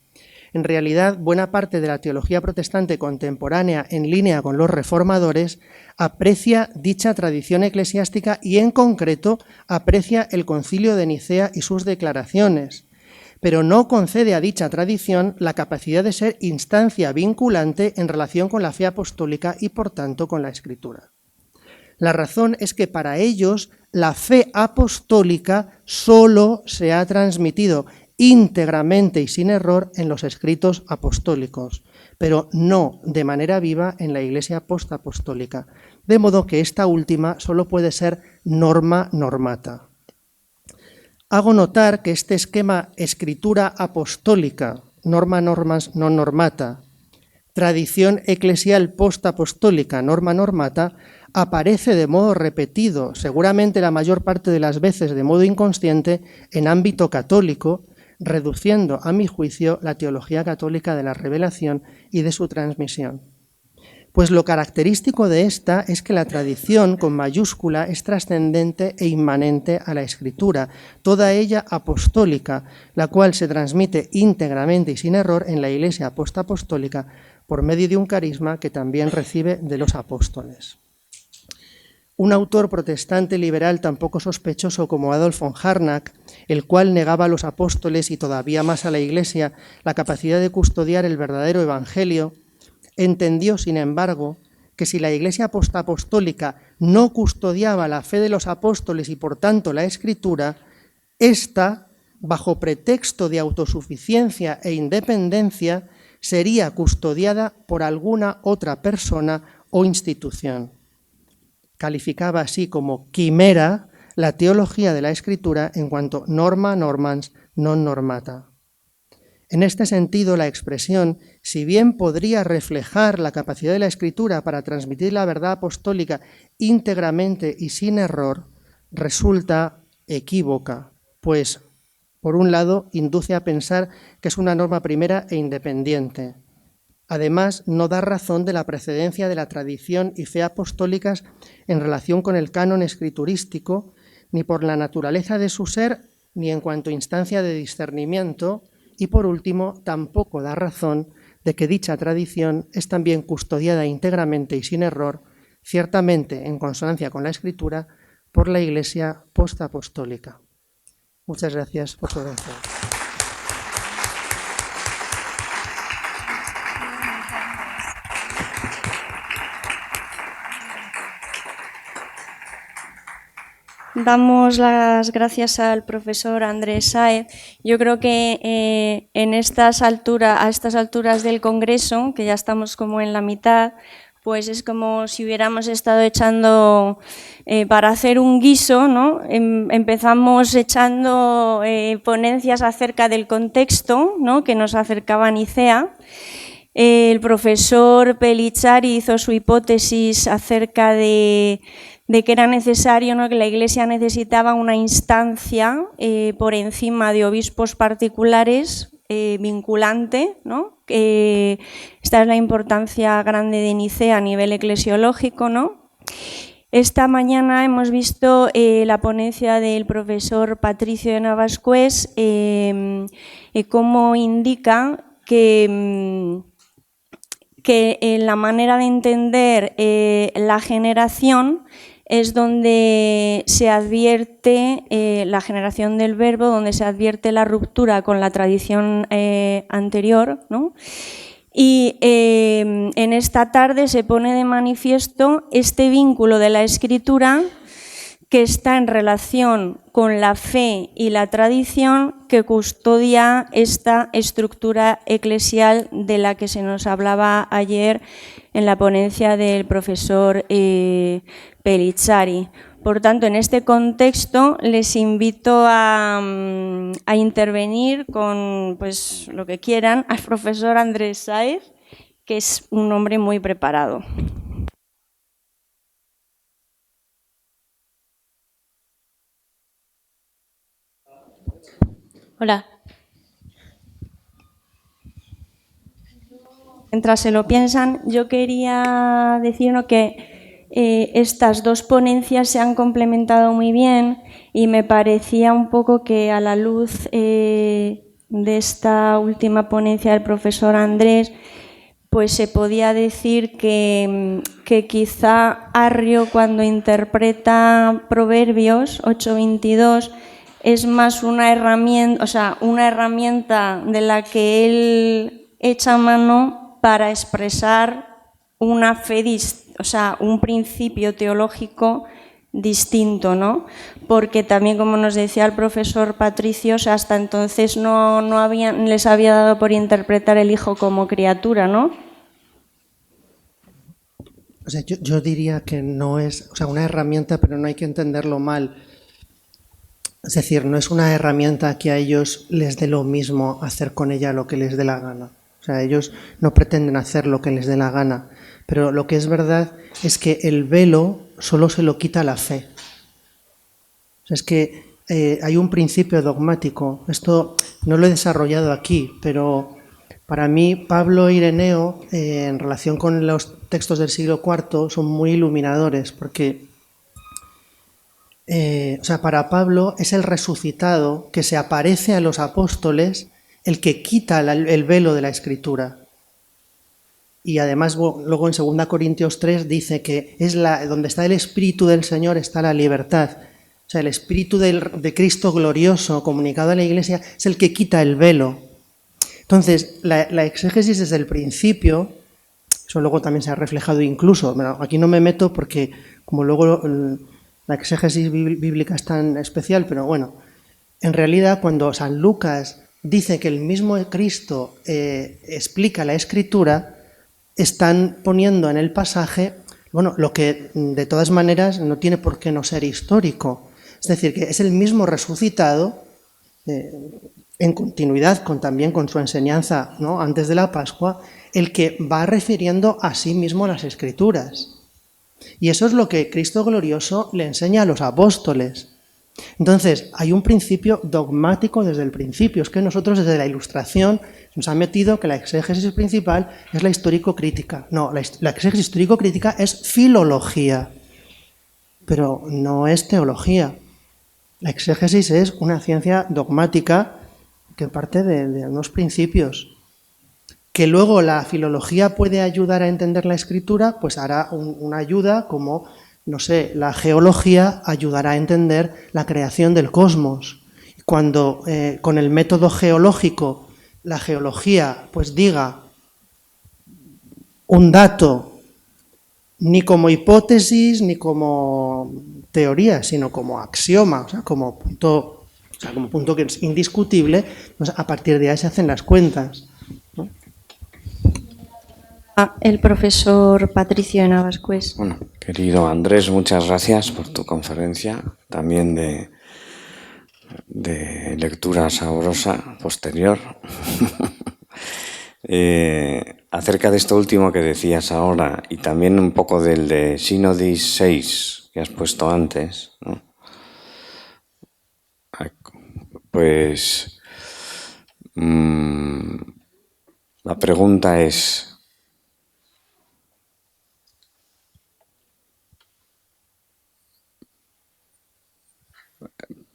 En realidad, buena parte de la teología protestante contemporánea, en línea con los reformadores, aprecia dicha tradición eclesiástica y, en concreto, aprecia el Concilio de Nicea y sus declaraciones, pero no concede a dicha tradición la capacidad de ser instancia vinculante en relación con la fe apostólica y, por tanto, con la Escritura. La razón es que para ellos la fe apostólica solo se ha transmitido íntegramente y sin error en los escritos apostólicos, pero no de manera viva en la Iglesia postapostólica, de modo que esta última solo puede ser norma normata. Hago notar que este esquema escritura apostólica, norma normans non normata, tradición eclesial postapostólica, norma normata, aparece de modo repetido, seguramente la mayor parte de las veces de modo inconsciente, en ámbito católico, reduciendo, a mi juicio, la teología católica de la revelación y de su transmisión. Pues lo característico de esta es que la tradición, con mayúscula, es trascendente e inmanente a la Escritura, toda ella apostólica, la cual se transmite íntegramente y sin error en la Iglesia postapostólica por medio de un carisma que también recibe de los apóstoles. Un autor protestante liberal tan poco sospechoso como Adolf von Harnack, el cual negaba a los apóstoles y todavía más a la Iglesia la capacidad de custodiar el verdadero evangelio, entendió, sin embargo, que si la Iglesia postapostólica no custodiaba la fe de los apóstoles y por tanto la Escritura, ésta, bajo pretexto de autosuficiencia e independencia, sería custodiada por alguna otra persona o institución. Calificaba así como quimera la teología de la Escritura en cuanto norma normans non normata. En este sentido, la expresión, si bien podría reflejar la capacidad de la Escritura para transmitir la verdad apostólica íntegramente y sin error, resulta equívoca, pues, por un lado, induce a pensar que es una norma primera e independiente. Además, no da razón de la precedencia de la tradición y fe apostólicas en relación con el canon escriturístico, ni por la naturaleza de su ser, ni en cuanto a instancia de discernimiento, y por último, tampoco da razón de que dicha tradición es también custodiada íntegramente y sin error, ciertamente en consonancia con la Escritura, por la Iglesia postapostólica. Muchas gracias por su atención. Damos las gracias al profesor Andrés Sáez. Yo creo que a estas alturas del Congreso, que ya estamos como en la mitad, pues es como si hubiéramos estado echando para hacer un guiso, ¿no? Empezamos echando ponencias acerca del contexto, ¿no?, que nos acercaba a Nicea. El profesor Pelizzari hizo su hipótesis acerca de que era necesario, ¿no?, que la Iglesia necesitaba una instancia por encima de obispos particulares vinculante, ¿no? Esta es la importancia grande de Nicea a nivel eclesiológico, ¿no? Esta mañana hemos visto la ponencia del profesor Patricio de Navascués, cómo indica que en la manera de entender la generación es donde se advierte la generación del verbo, donde se advierte la ruptura con la tradición anterior, ¿no? Y en esta tarde se pone de manifiesto este vínculo de la escritura que está en relación con la fe y la tradición que custodia esta estructura eclesial de la que se nos hablaba ayer en la ponencia del profesor Pelizzari. Por tanto, en este contexto les invito a intervenir con, pues, lo que quieran al profesor Andrés Sáez, que es un hombre muy preparado. Hola. Mientras se lo piensan, yo quería decir que estas dos ponencias se han complementado muy bien y me parecía un poco que a la luz de esta última ponencia del profesor Andrés, pues se podía decir que quizá Arrio, cuando interpreta Proverbios 8:22, es más una herramienta, o sea, una herramienta de la que él echa mano para expresar una fe, o sea, un principio teológico distinto, ¿no? Porque también, como nos decía el profesor Patricio, o sea, hasta entonces no les había dado por interpretar el hijo como criatura, ¿no? O sea, yo diría que no es, o sea, una herramienta, pero no hay que entenderlo mal. Es decir, no es una herramienta que a ellos les dé lo mismo hacer con ella lo que les dé la gana. O sea, ellos no pretenden hacer lo que les dé la gana. Pero lo que es verdad es que el velo solo se lo quita la fe. O sea, es que hay un principio dogmático. Esto no lo he desarrollado aquí, pero para mí Pablo e Ireneo, en relación con los textos del siglo IV, son muy iluminadores, porque o sea, para Pablo es el resucitado que se aparece a los apóstoles el que quita el velo de la Escritura. Y además luego en 2 Corintios 3 dice que es donde está el Espíritu del Señor está la libertad. O sea, el Espíritu de Cristo glorioso comunicado a la Iglesia es el que quita el velo. Entonces, la exégesis desde el principio, eso luego también se ha reflejado incluso, bueno, aquí no me meto porque como luego la exégesis bíblica es tan especial, pero bueno, en realidad cuando San Lucas dice que el mismo Cristo explica la Escritura, están poniendo en el pasaje, bueno, lo que de todas maneras no tiene por qué no ser histórico. Es decir, que es el mismo resucitado, en continuidad también con su enseñanza, ¿no?, antes de la Pascua, el que va refiriendo a sí mismo las Escrituras. Y eso es lo que Cristo glorioso le enseña a los apóstoles. Entonces, hay un principio dogmático desde el principio. Es que nosotros desde la Ilustración nos han metido que la exégesis principal es la histórico-crítica. No, la exégesis histórico-crítica es filología, pero no es teología. La exégesis es una ciencia dogmática que parte de unos principios. Que luego la filología puede ayudar a entender la Escritura, pues hará una ayuda como, no sé, la geología ayudará a entender la creación del cosmos. Cuando con el método geológico la geología pues diga un dato ni como hipótesis ni como teoría, sino como axioma, o sea, como punto que es indiscutible, pues a partir de ahí se hacen las cuentas, ¿no? El profesor Patricio de Navascués. Bueno, querido Andrés, muchas gracias por tu conferencia, también de lectura sabrosa posterior. acerca de esto último que decías ahora y también un poco del de Synodis 6 que has puesto antes, ¿no? Pues la pregunta es,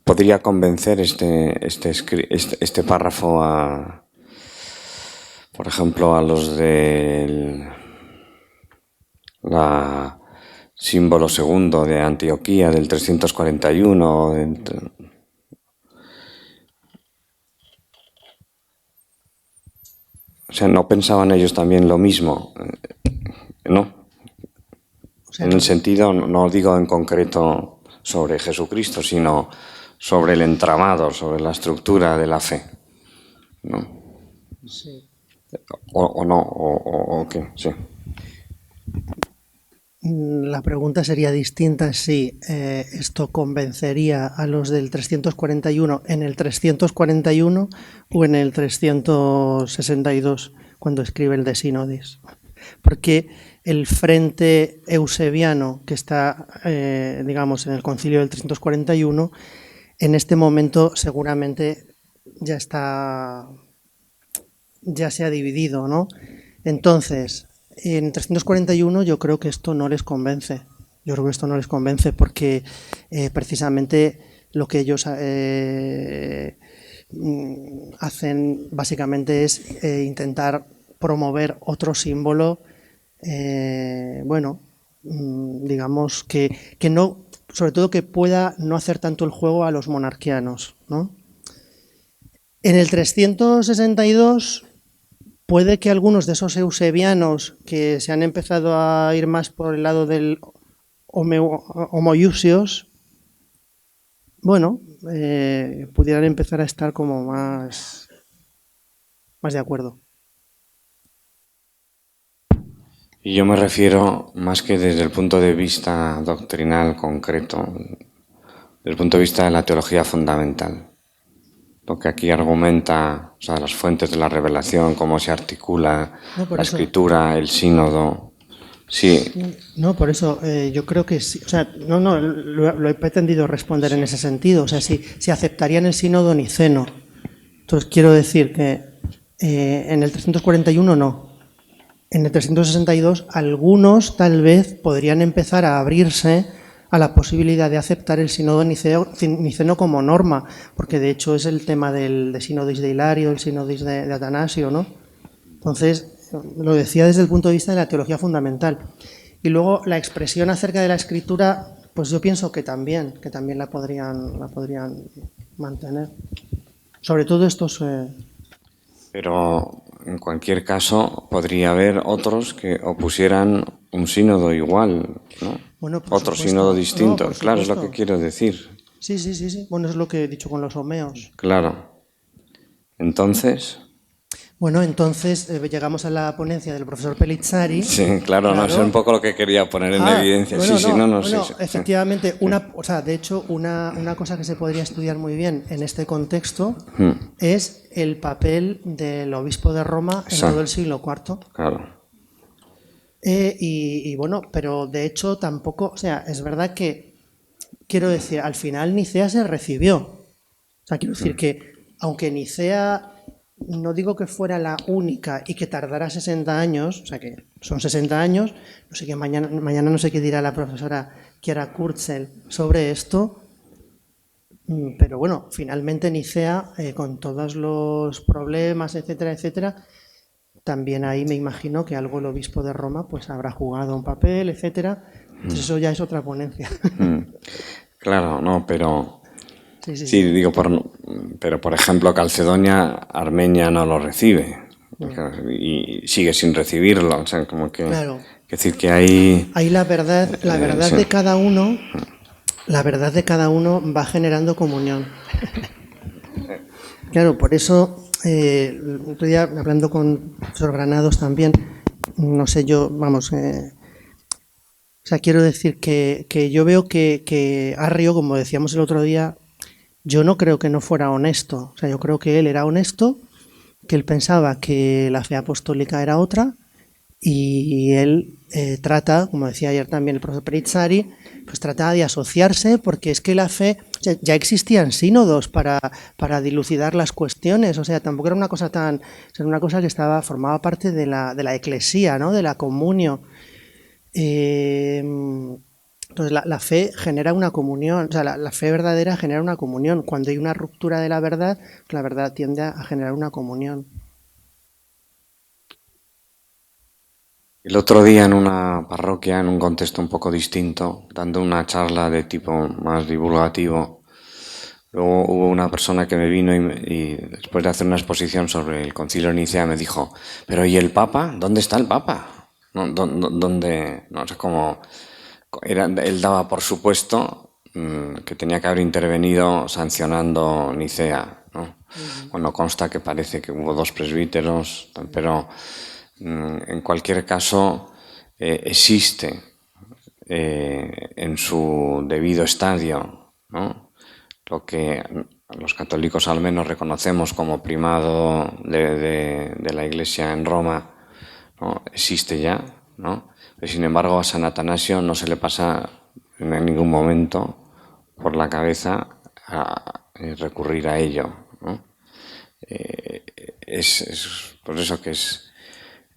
¿podría convencer este párrafo por ejemplo, a los del símbolo segundo de Antioquía del 341? O sea, ¿no pensaban ellos también lo mismo? ¿No? O sea, en el sentido, no digo en concreto sobre Jesucristo, sino sobre el entramado, sobre la estructura de la fe, ¿no? sí. ¿O no? ¿O qué? Sí. La pregunta sería distinta si esto convencería a los del 341 en el 341 o en el 362, cuando escribe el de Synodis. Porque el frente eusebiano que está, digamos, en el concilio del 341, en este momento seguramente ya se ha dividido, ¿no? Entonces, en 341 yo creo que esto no les convence. Yo creo que esto no les convence porque precisamente lo que ellos hacen básicamente es intentar promover otro símbolo, digamos que no, sobre todo que pueda no hacer tanto el juego a los monarquianos, ¿no? En el 362 puede que algunos de esos eusebianos que se han empezado a ir más por el lado del homoiousios, pudieran empezar a estar como más de acuerdo. Y yo me refiero más que desde el punto de vista doctrinal concreto, desde el punto de vista de la teología fundamental. Lo que aquí argumenta, o sea, las fuentes de la revelación, cómo se articula la escritura, el sínodo. Sí. No, por eso yo creo que sí. O sea, lo he pretendido responder en ese sentido. O sea, si aceptarían el sínodo niceno. Entonces quiero decir que en el 341 no. En el 362 algunos tal vez podrían empezar a abrirse a la posibilidad de aceptar el sínodo niceno como norma, porque de hecho es el tema del Synodis de Hilario, el Synodis de Atanasio, ¿no? Entonces, lo decía desde el punto de vista de la teología fundamental. Y luego la expresión acerca de la escritura, pues yo pienso que también la podrían mantener. Sobre todo estos... Pero en cualquier caso podría haber otros que opusieran un sínodo igual, ¿no? Bueno, otro supuesto. sínodo distinto, No, claro, es lo que quiero decir. Sí. Bueno, es lo que he dicho con los homeos. Claro. Entonces... Bueno, entonces llegamos a la ponencia del profesor Pellizzari. Sí, claro, no, eso es un poco lo que quería poner en evidencia. Bueno, sí. Efectivamente, de hecho, una cosa que se podría estudiar muy bien en este contexto es el papel del obispo de Roma en todo el siglo IV. Claro. Pero de hecho tampoco, o sea, es verdad que, quiero decir, al final Nicea se recibió. O sea, quiero decir que, aunque Nicea... No digo que fuera la única y que tardara 60 años, o sea que son 60 años, no sé qué mañana no sé qué dirá la profesora Chiara Kurzel sobre esto, pero bueno, finalmente Nicea, con todos los problemas, etcétera, también ahí me imagino que algo el obispo de Roma pues habrá jugado un papel, etcétera, entonces eso ya es otra ponencia. Claro, no, pero... Sí, digo, pero por ejemplo Calcedonia, Armenia no lo recibe y sigue sin recibirlo, o sea, como que... Claro. Es decir, que hay... Ahí la verdad de cada uno, va generando comunión. Claro, por eso, el otro día hablando con el profesor Granados también, no sé yo, quiero decir que yo veo que Arrio, como decíamos el otro día, yo no creo que no fuera honesto. O sea, yo creo que él era honesto, que él pensaba que la fe apostólica era otra Y él trata, como decía ayer también el profesor Perizzari, pues trata de asociarse, porque es que la fe, o sea, ya existían sínodos para dilucidar las cuestiones, o sea, tampoco era una cosa tan, era una cosa que formaba parte de la eclesía, ¿no? De la comunio. Entonces la fe genera una comunión, o sea, la fe verdadera genera una comunión. Cuando hay una ruptura de la verdad tiende a generar una comunión. El otro día en una parroquia, en un contexto un poco distinto, dando una charla de tipo más divulgativo, luego hubo una persona que me vino y después de hacer una exposición sobre el Concilio de Nicea me dijo: pero ¿y el Papa? ¿Dónde está el Papa? ¿Dónde? No sé cómo... Él daba por supuesto que tenía que haber intervenido sancionando Nicea, ¿no? Bueno, consta que parece que hubo 2 presbíteros, pero en cualquier caso existe en su debido estadio, ¿no? Lo que los católicos al menos reconocemos como primado de la Iglesia en Roma, ¿no? Existe ya, ¿no? Pero sin embargo a San Atanasio no se le pasa en ningún momento por la cabeza recurrir a ello, ¿no? Es por eso que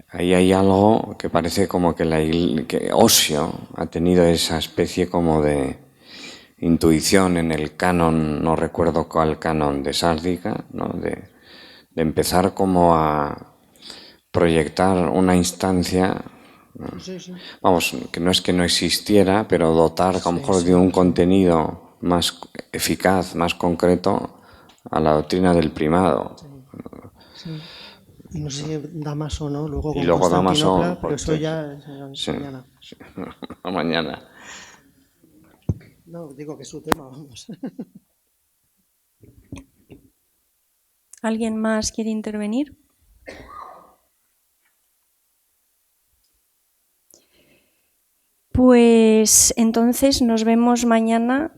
ahí hay algo que parece como que Osio ha tenido esa especie como de intuición en el canon, no recuerdo cuál canon de Sárdica, ¿no? De empezar como a proyectar una instancia, ¿no? Sí. Vamos, que no existiera, pero dotar a lo mejor de un contenido más eficaz, más concreto a la doctrina del primado. Sí. Y no sé si Damaso, ¿no? Luego con luego Constantinopla, Damaso, pero eso ya es sí, mañana. Sí, mañana. No, digo que es su tema, vamos. ¿Alguien más quiere intervenir? Pues entonces nos vemos mañana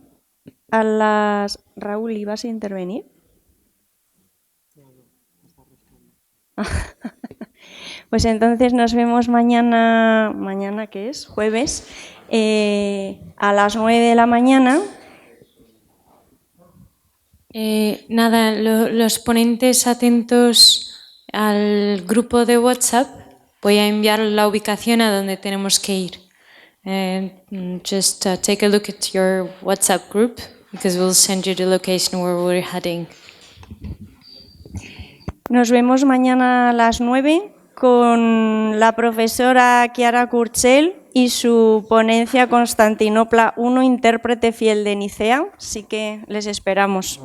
a las... Raúl, ¿ibas a intervenir? Pues entonces nos vemos mañana ¿qué es? Jueves, a las 9 de la mañana. Nada, los ponentes atentos al grupo de WhatsApp. Voy a enviar la ubicación a donde tenemos que ir. Just take a look at your WhatsApp group because we'll send you the location where we're heading. Nos vemos mañana a las 9 con la profesora Chiara Curcel y su ponencia Constantinopla I, intérprete fiel de Nicea. Así que les esperamos.